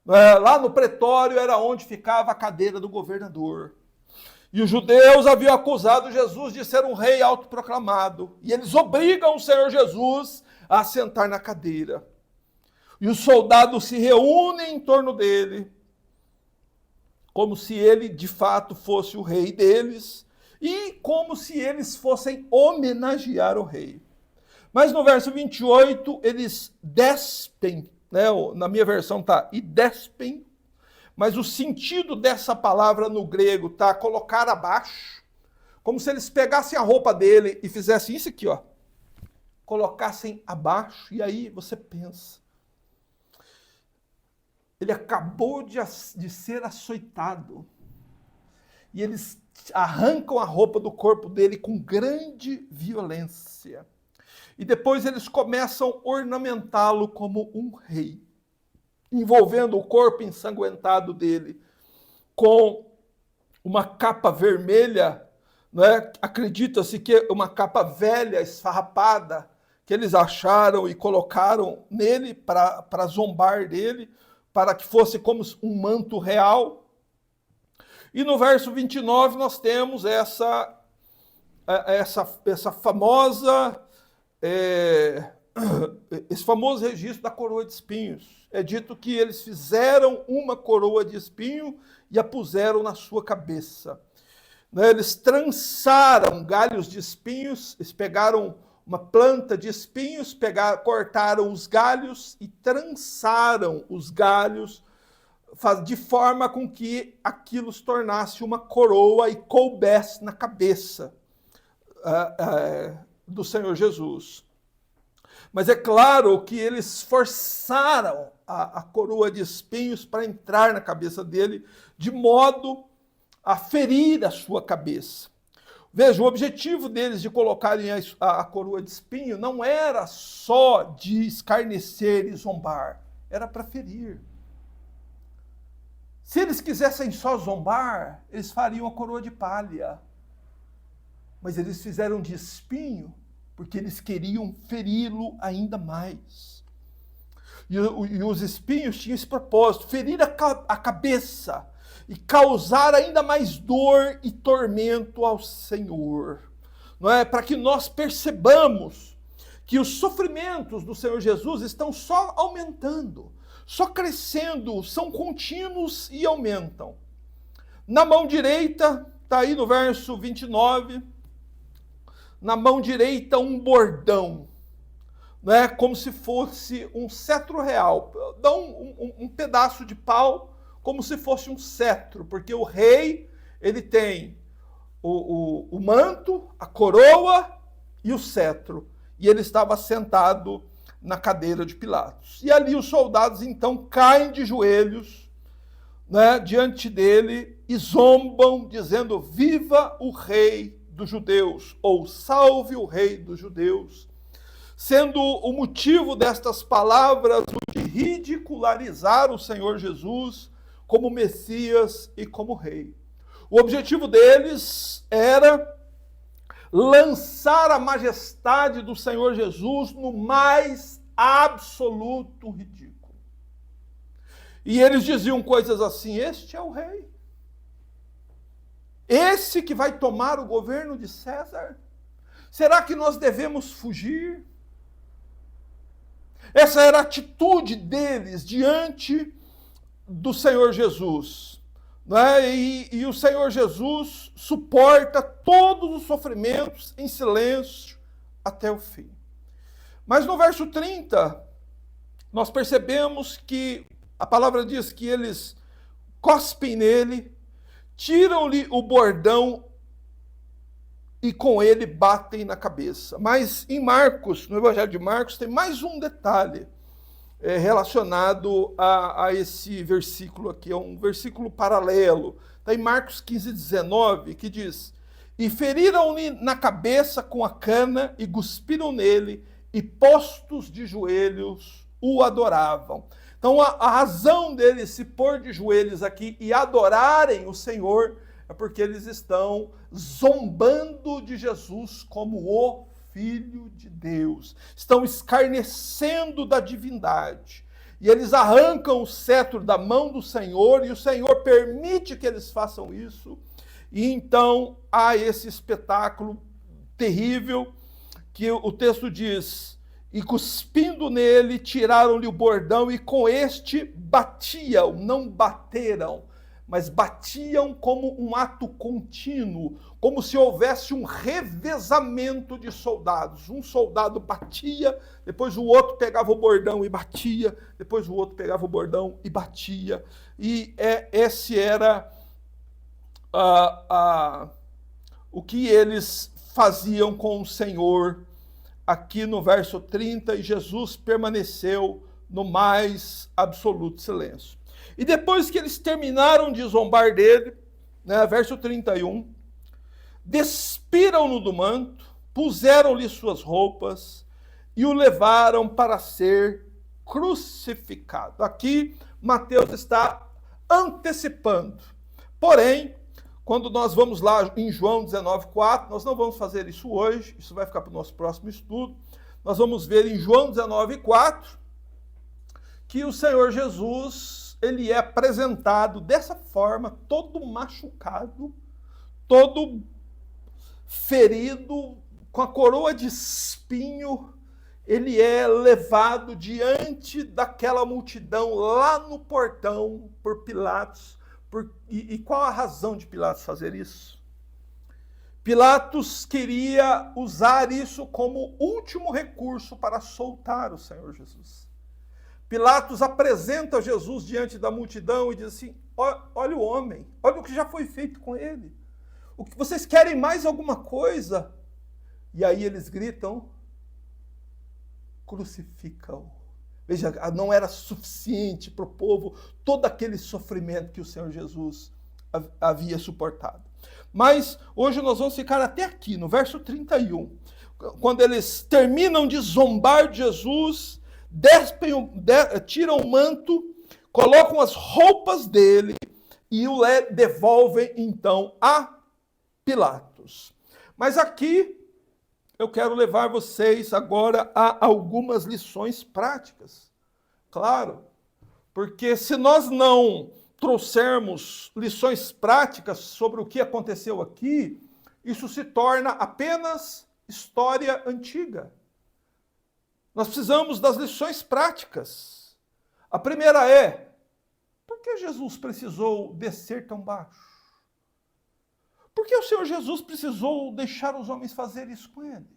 Lá no pretório era onde ficava a cadeira do governador. E os judeus haviam acusado Jesus de ser um rei autoproclamado. E eles obrigam o Senhor Jesus a sentar na cadeira. E os soldados se reúnem em torno dele, como se ele de fato fosse o rei deles. e como se eles fossem homenagear o rei. Mas no verso 28, eles despem, né? Na minha versão está, e despem, mas o sentido dessa palavra no grego está colocar abaixo, como se eles pegassem a roupa dele e fizessem isso aqui, ó, colocassem abaixo, e aí você pensa, ele acabou de ser açoitado, e eles arrancam a roupa do corpo dele com grande violência. E depois eles começam a ornamentá-lo como um rei, envolvendo o corpo ensanguentado dele com uma capa vermelha, né? Acredita-se que é uma capa velha, esfarrapada, que eles acharam e colocaram nele para zombar dele, para que fosse como um manto real. E no verso 29 nós temos essa famosa... esse famoso registro da coroa de espinhos. É dito que eles fizeram uma coroa de espinho e a puseram na sua cabeça. Eles trançaram galhos de espinhos, eles pegaram uma planta de espinhos, cortaram os galhos e trançaram os galhos de forma com que aquilo se tornasse uma coroa e coubesse na cabeça do Senhor Jesus. Mas é claro que eles forçaram a coroa de espinhos para entrar na cabeça dele, de modo a ferir a sua cabeça. Veja, o objetivo deles de colocarem a coroa de espinho não era só de escarnecer e zombar, era para ferir. Se eles quisessem só zombar, eles fariam a coroa de palha. Mas eles fizeram de espinho porque eles queriam feri-lo ainda mais. E os espinhos tinham esse propósito, ferir a cabeça e causar ainda mais dor e tormento ao Senhor. Não é? Para que nós percebamos que os sofrimentos do Senhor Jesus estão só aumentando, só crescendo, são contínuos e aumentam. Na mão direita, está aí no verso 29, na mão direita um bordão, né? Como se fosse um cetro real. Dá um pedaço de pau como se fosse um cetro, porque o rei ele tem o manto, a coroa e o cetro. E ele estava sentado na cadeira de Pilatos. E ali os soldados então caem de joelhos, né, diante dele e zombam, dizendo: viva o rei dos judeus, ou salve o rei dos judeus, sendo o motivo destas palavras o de ridicularizar o Senhor Jesus como Messias e como rei. O objetivo deles era lançar a majestade do Senhor Jesus no mais absoluto ridículo. E eles diziam coisas assim: este é o rei. Esse que vai tomar o governo de César? Será que nós devemos fugir? Essa era a atitude deles diante do Senhor Jesus. Né? E o Senhor Jesus suporta todos os sofrimentos em silêncio até o fim. Mas no verso 30, nós percebemos que a palavra diz que eles cospem nele, tiram-lhe o bordão e com ele batem na cabeça. Mas em Marcos, no Evangelho de Marcos, tem mais um detalhe relacionado a esse versículo aqui. É um versículo paralelo. Está em Marcos 15, 19, que diz: e feriram-lhe na cabeça com a cana e cuspiram nele, e postos de joelhos o adoravam. Então, a razão deles se pôr de joelhos aqui e adorarem o Senhor é porque eles estão zombando de Jesus como o Filho de Deus. Estão escarnecendo da divindade. E eles arrancam o cetro da mão do Senhor e o Senhor permite que eles façam isso. E então há esse espetáculo terrível que o texto diz: e cuspindo nele, tiraram-lhe o bordão e com este batiam, não bateram, mas batiam como um ato contínuo, como se houvesse um revezamento de soldados. Um soldado batia, depois o outro pegava o bordão e batia, depois o outro pegava o bordão e batia. E esse era o que eles faziam com o Senhor aqui no verso 30, e Jesus permaneceu no mais absoluto silêncio. E depois que eles terminaram de zombar dele, né, verso 31, despiram-no do manto, puseram-lhe suas roupas e o levaram para ser crucificado. Aqui Mateus está antecipando. Porém, quando nós vamos lá em João 19,4, nós não vamos fazer isso hoje, isso vai ficar para o nosso próximo estudo. Nós vamos ver em João 19,4 que o Senhor Jesus, ele é apresentado dessa forma, todo machucado, todo ferido, com a coroa de espinho. Ele é levado diante daquela multidão lá no portão por Pilatos. E qual a razão de Pilatos fazer isso? Pilatos queria usar isso como último recurso para soltar o Senhor Jesus. Pilatos apresenta Jesus diante da multidão e diz assim: olha o homem, olha o que já foi feito com ele. O que vocês querem mais alguma coisa? E aí eles gritam: crucifica-o. Veja, não era suficiente para o povo todo aquele sofrimento que o Senhor Jesus havia suportado. Mas hoje nós vamos ficar até aqui, no verso 31. Quando eles terminam de zombar de Jesus, tiram o manto, colocam as roupas dele e o devolvem então a Pilatos. Mas aqui eu quero levar vocês agora a algumas lições práticas. Claro, porque se nós não trouxermos lições práticas sobre o que aconteceu aqui, isso se torna apenas história antiga. Nós precisamos das lições práticas. A primeira é: por que Jesus precisou descer tão baixo? Por que o Senhor Jesus precisou deixar os homens fazer isso com ele?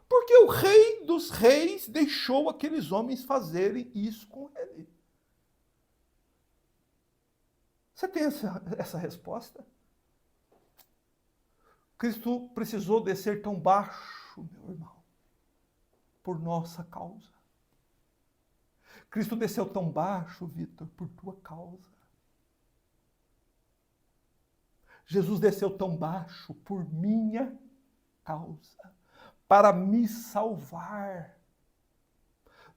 Porque o Rei dos Reis deixou aqueles homens fazerem isso com ele. Você tem essa resposta? Cristo precisou descer tão baixo, meu irmão, por nossa causa. Cristo desceu tão baixo, Vitor, por tua causa. Jesus desceu tão baixo por minha causa, para me salvar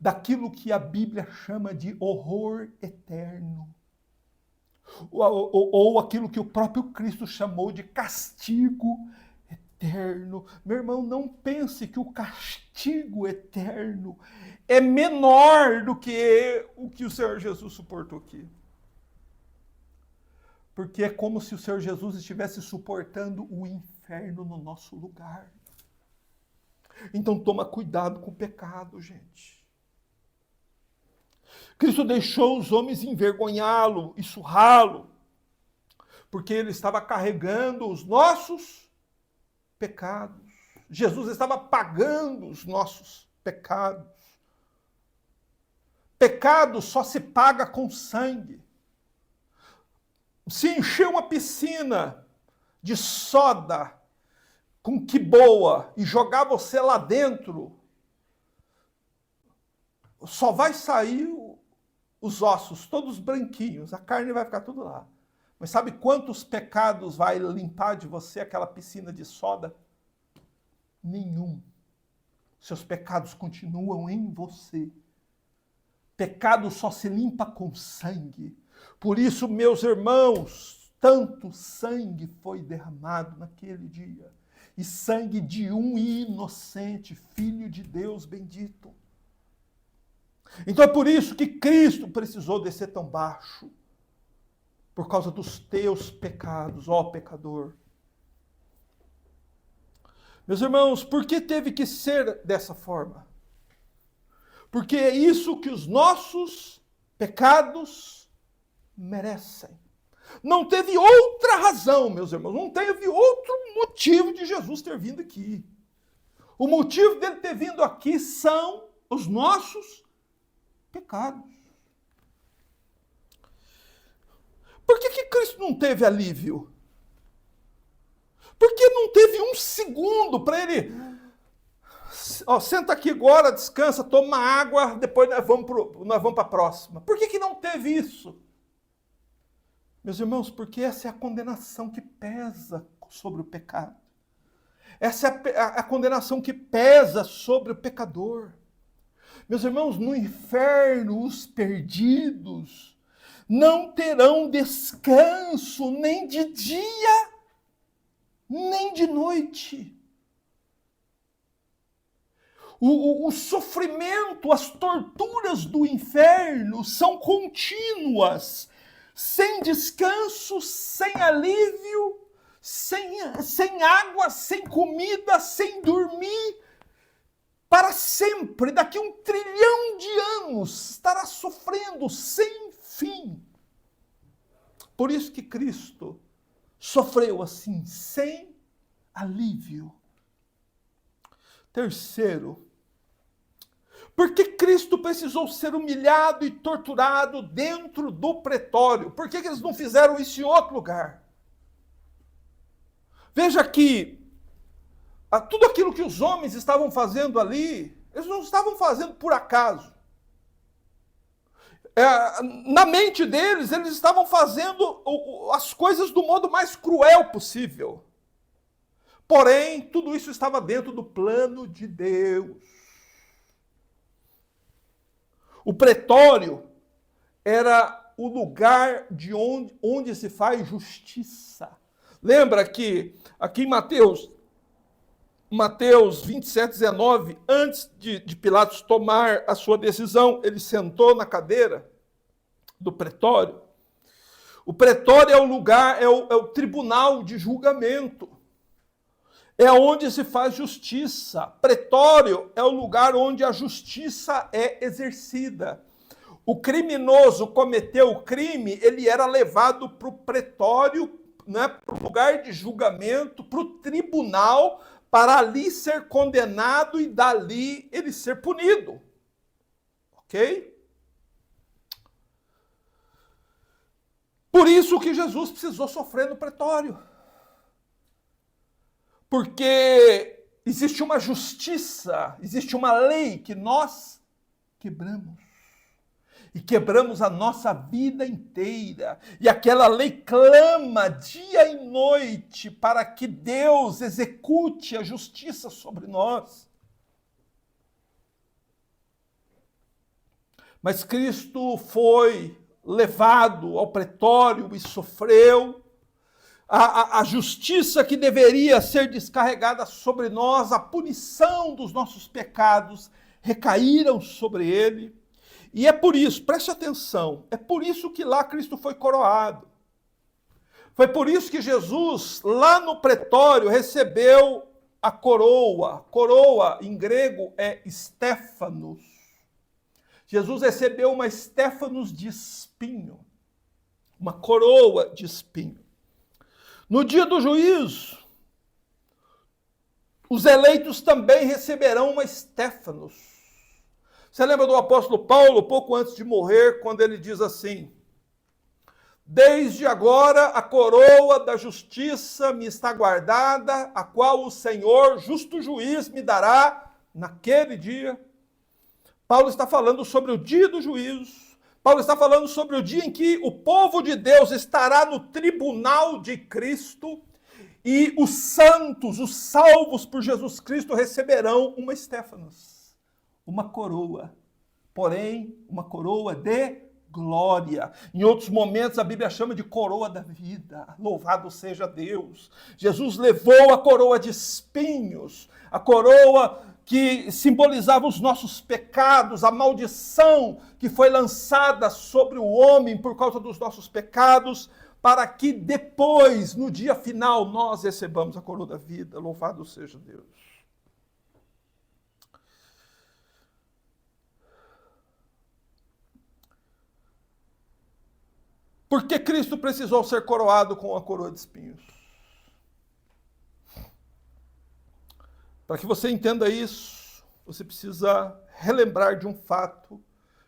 daquilo que a Bíblia chama de horror eterno, ou aquilo que o próprio Cristo chamou de castigo eterno. Meu irmão, não pense que o castigo eterno é menor do que o que o Senhor Jesus suportou aqui. Porque é como se o Senhor Jesus estivesse suportando o inferno no nosso lugar. Então toma cuidado com o pecado, gente. Cristo deixou os homens envergonhá-lo e surrá-lo, porque ele estava carregando os nossos pecados. Jesus estava pagando os nossos pecados. Pecado só se paga com sangue. Se encher uma piscina de soda com que boa e jogar você lá dentro, só vai sair os ossos, todos branquinhos, a carne vai ficar tudo lá. Mas sabe quantos pecados vai limpar de você aquela piscina de soda? Nenhum. Seus pecados continuam em você. Pecado só se limpa com sangue. Por isso, meus irmãos, tanto sangue foi derramado naquele dia. E sangue de um inocente, filho de Deus bendito. Então é por isso que Cristo precisou descer tão baixo. Por causa dos teus pecados, ó pecador. Meus irmãos, por que teve que ser dessa forma? Porque é isso que os nossos pecados merecem. Não teve outra razão, meus irmãos, não teve outro motivo de Jesus ter vindo aqui. O motivo dele ter vindo aqui são os nossos pecados. Por que Cristo não teve alívio? Por que não teve um segundo para ele... Ó, senta aqui agora, descansa, toma água, depois nós vamos para a próxima. Por que não teve isso? Meus irmãos, porque essa é a condenação que pesa sobre o pecado. Essa é a condenação que pesa sobre o pecador. Meus irmãos, no inferno, os perdidos não terão descanso nem de dia, nem de noite. O sofrimento, as torturas do inferno são contínuas, sem descanso, sem alívio, sem água, sem comida, sem dormir, para sempre, daqui a 1 trilhão de anos, estará sofrendo sem fim. Por isso que Cristo sofreu assim, sem alívio. Terceiro, porque Cristo precisou ser humilhado e torturado dentro do pretório? Por que eles não fizeram isso em outro lugar? Veja que tudo aquilo que os homens estavam fazendo ali, eles não estavam fazendo por acaso. Na mente deles, eles estavam fazendo as coisas do modo mais cruel possível. Porém, tudo isso estava dentro do plano de Deus. O pretório era o lugar de onde se faz justiça. Lembra que aqui em Mateus 27, 19, antes de Pilatos tomar a sua decisão, ele sentou na cadeira do pretório. O pretório é o lugar, é o tribunal de julgamento. É onde se faz justiça. Pretório é o lugar onde a justiça é exercida. O criminoso cometeu o crime, ele era levado para o pretório, né, para o lugar de julgamento, para o tribunal, para ali ser condenado e dali ele ser punido. Ok? Por isso que Jesus precisou sofrer no pretório. Porque existe uma justiça, existe uma lei que nós quebramos. E quebramos a nossa vida inteira. E aquela lei clama dia e noite para que Deus execute a justiça sobre nós. Mas Cristo foi levado ao pretório e sofreu. A justiça que deveria ser descarregada sobre nós, a punição dos nossos pecados, recaíram sobre ele. E é por isso, preste atenção, é por isso que lá Cristo foi coroado. Foi por isso que Jesus, lá no pretório, recebeu a coroa. Coroa, em grego, é Stéfanos. Jesus recebeu uma Stéfanos de espinho, uma coroa de espinho. No dia do juízo, os eleitos também receberão uma Stéfanos. Você lembra do apóstolo Paulo, pouco antes de morrer, quando ele diz assim: desde agora a coroa da justiça me está guardada, a qual o Senhor, justo juiz, me dará naquele dia. Paulo está falando sobre o dia do juízo. Paulo está falando sobre o dia em que o povo de Deus estará no tribunal de Cristo e os santos, os salvos por Jesus Cristo, receberão uma Stéfanos, uma coroa, porém uma coroa de glória. Em outros momentos a Bíblia chama de coroa da vida. Louvado seja Deus. Jesus levou a coroa de espinhos, a coroa que simbolizava os nossos pecados, a maldição que foi lançada sobre o homem por causa dos nossos pecados, para que depois, no dia final, nós recebamos a coroa da vida. Louvado seja Deus. Por que Cristo precisou ser coroado com a coroa de espinhos? Para que você entenda isso, você precisa relembrar de um fato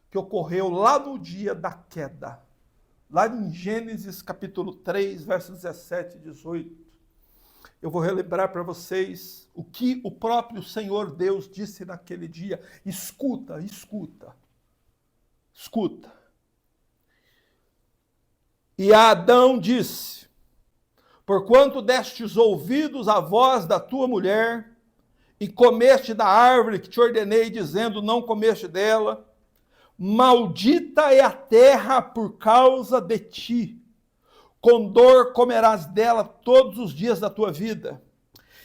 que ocorreu lá no dia da queda. Lá em Gênesis capítulo 3, versos 17 e 18. Eu vou relembrar para vocês o que o próprio Senhor Deus disse naquele dia. Escuta, escuta, escuta. E Adão disse: porquanto destes ouvidos à voz da tua mulher, e comeste da árvore que te ordenei, dizendo, não comeste dela, maldita é a terra por causa de ti. Com dor comerás dela todos os dias da tua vida.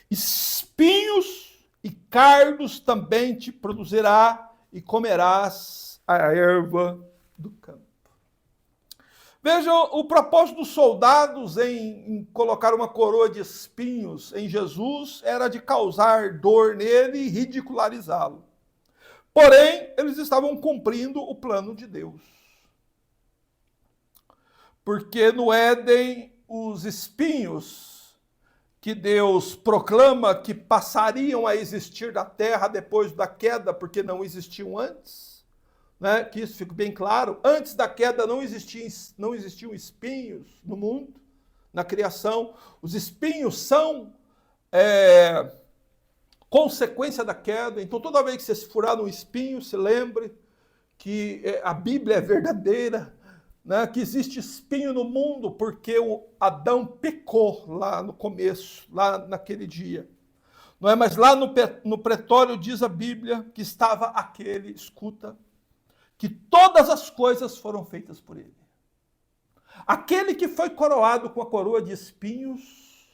Espinhos e cardos também te produzirá, e comerás a erva do campo. Vejam, o propósito dos soldados em colocar uma coroa de espinhos em Jesus era de causar dor nele e ridicularizá-lo. Porém, eles estavam cumprindo o plano de Deus. Porque no Éden, os espinhos que Deus proclama que passariam a existir da terra depois da queda, porque não existiam antes, né? Que isso fique bem claro, antes da queda não existiam espinhos no mundo, na criação. Os espinhos são consequência da queda. Então, toda vez que você se furar num espinho, se lembre que a Bíblia é verdadeira, né? Que existe espinho no mundo porque o Adão pecou lá no começo, lá naquele dia. Não é? Mas lá no pretório diz a Bíblia que estava aquele, escuta, que todas as coisas foram feitas por ele. Aquele que foi coroado com a coroa de espinhos,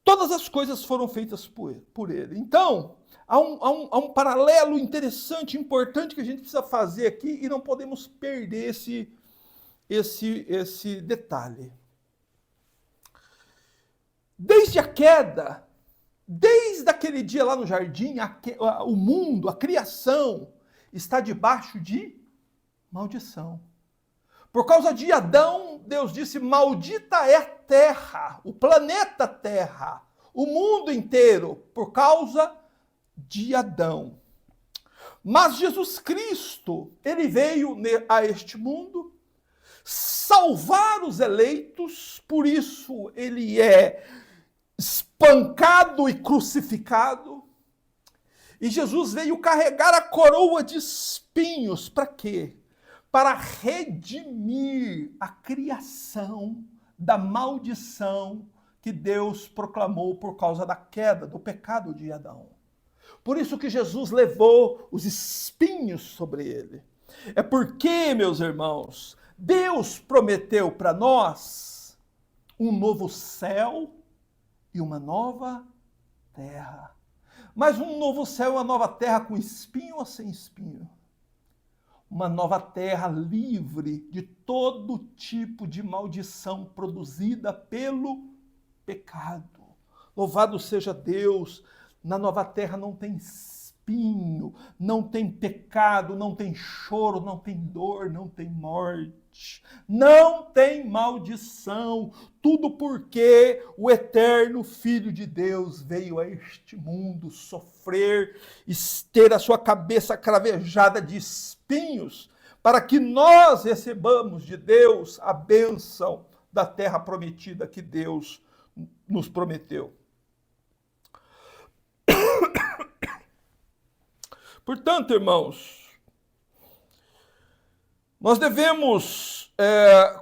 todas as coisas foram feitas por ele. Então, há um paralelo interessante, importante que a gente precisa fazer aqui e não podemos perder esse detalhe. Desde a queda, desde aquele dia lá no jardim, o mundo, a criação, está debaixo de maldição. Por causa de Adão, Deus disse, maldita é a terra, o planeta Terra, o mundo inteiro, por causa de Adão. Mas Jesus Cristo, ele veio a este mundo salvar os eleitos, por isso ele é espancado e crucificado. E Jesus veio carregar a coroa de espinhos, para quê? Para redimir a criação da maldição que Deus proclamou por causa da queda, do pecado de Adão. Por isso que Jesus levou os espinhos sobre ele. É porque, meus irmãos, Deus prometeu para nós um novo céu e uma nova terra. Mas um novo céu e uma nova terra com espinho ou sem espinho? Uma nova terra livre de todo tipo de maldição produzida pelo pecado. Louvado seja Deus, na nova terra não tem espinho, não tem pecado, não tem choro, não tem dor, não tem morte, não tem maldição, tudo porque o eterno Filho de Deus veio a este mundo sofrer e ter a sua cabeça cravejada de espinhos, para que nós recebamos de Deus a bênção da terra prometida que Deus nos prometeu. Portanto, irmãos, nós devemos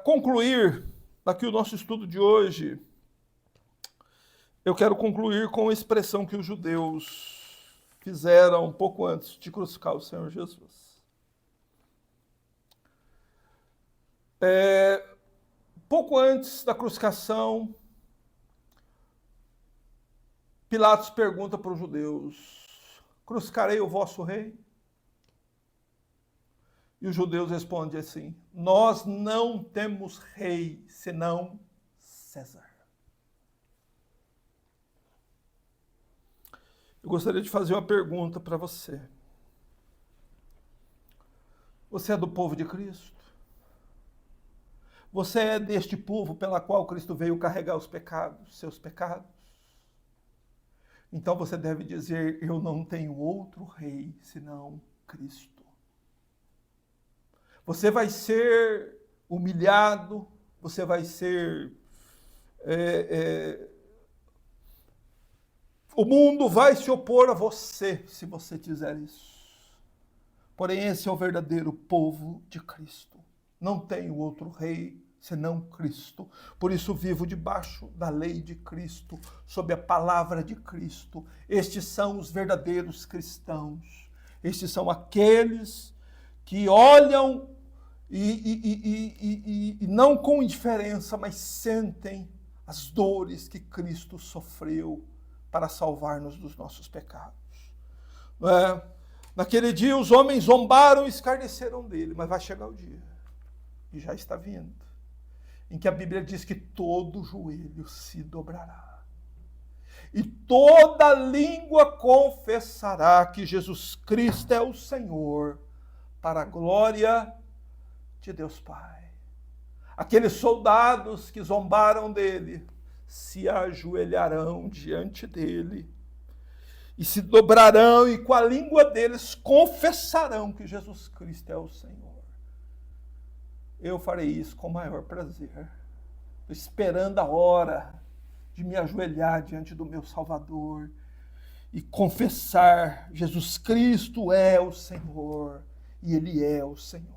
concluir aqui o nosso estudo de hoje. Eu quero concluir com a expressão que os judeus fizeram um pouco antes de crucificar o Senhor Jesus. Pouco antes da crucificação, Pilatos pergunta para os judeus: crucificarei o vosso rei? E os judeus respondem assim: nós não temos rei, senão César. Eu gostaria de fazer uma pergunta para você. Você é do povo de Cristo? Você é deste povo pela qual Cristo veio carregar os pecados, seus pecados? Então você deve dizer: eu não tenho outro rei senão Cristo. Você vai ser humilhado, você vai ser... o mundo vai se opor a você se você fizer isso. Porém, esse é o verdadeiro povo de Cristo. Não tenho outro rei senão Cristo. Por isso vivo debaixo da lei de Cristo, sob a palavra de Cristo. Estes são os verdadeiros cristãos. Estes são aqueles que olham e não com indiferença, mas sentem as dores que Cristo sofreu para salvar-nos dos nossos pecados. Não é? Naquele dia os homens zombaram e escarneceram dele, mas vai chegar o dia, e já está vindo, em que a Bíblia diz que todo joelho se dobrará e toda língua confessará que Jesus Cristo é o Senhor, para a glória de Deus Pai. Aqueles soldados que zombaram dele se ajoelharão diante dele e se dobrarão e com a língua deles confessarão que Jesus Cristo é o Senhor. Eu farei isso com o maior prazer. Estou esperando a hora de me ajoelhar diante do meu Salvador e confessar: Jesus Cristo é o Senhor e Ele é o Senhor.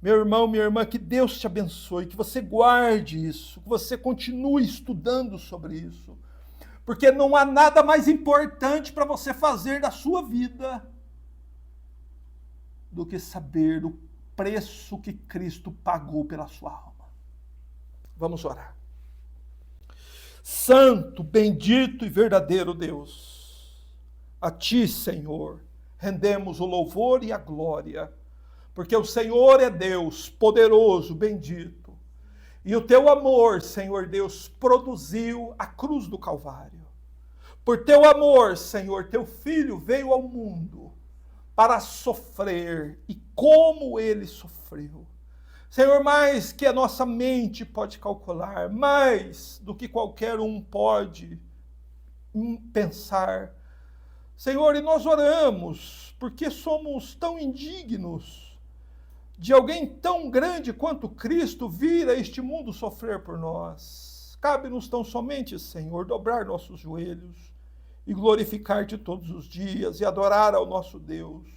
Meu irmão, minha irmã, que Deus te abençoe, que você guarde isso, que você continue estudando sobre isso, porque não há nada mais importante para você fazer da sua vida do que saber o preço que Cristo pagou pela sua alma. Vamos orar. Santo, bendito e verdadeiro Deus, a Ti, Senhor, rendemos o louvor e a glória, porque o Senhor é Deus poderoso, bendito, e o Teu amor, Senhor Deus, produziu a cruz do Calvário. Por Teu amor, Senhor, Teu Filho veio ao mundo para sofrer, e como Ele sofreu. Senhor, mais que a nossa mente pode calcular, mais do que qualquer um pode pensar. Senhor, e nós oramos, porque somos tão indignos de alguém tão grande quanto Cristo vir a este mundo sofrer por nós. Cabe-nos tão somente, Senhor, dobrar nossos joelhos e glorificar-te todos os dias e adorar ao nosso Deus,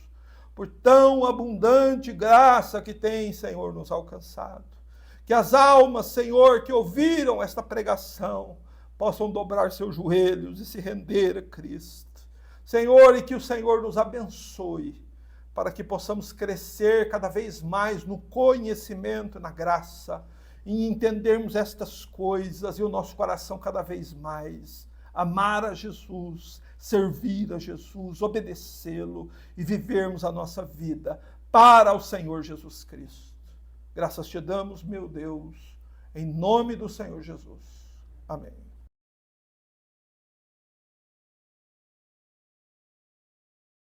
por tão abundante graça que tem, Senhor, nos alcançado. Que as almas, Senhor, que ouviram esta pregação, possam dobrar seus joelhos e se render a Cristo. Senhor, e que o Senhor nos abençoe, para que possamos crescer cada vez mais no conhecimento, na graça, em entendermos estas coisas e o nosso coração cada vez mais amar a Jesus, servir a Jesus, obedecê-lo e vivermos a nossa vida para o Senhor Jesus Cristo. Graças te damos, meu Deus, em nome do Senhor Jesus. Amém.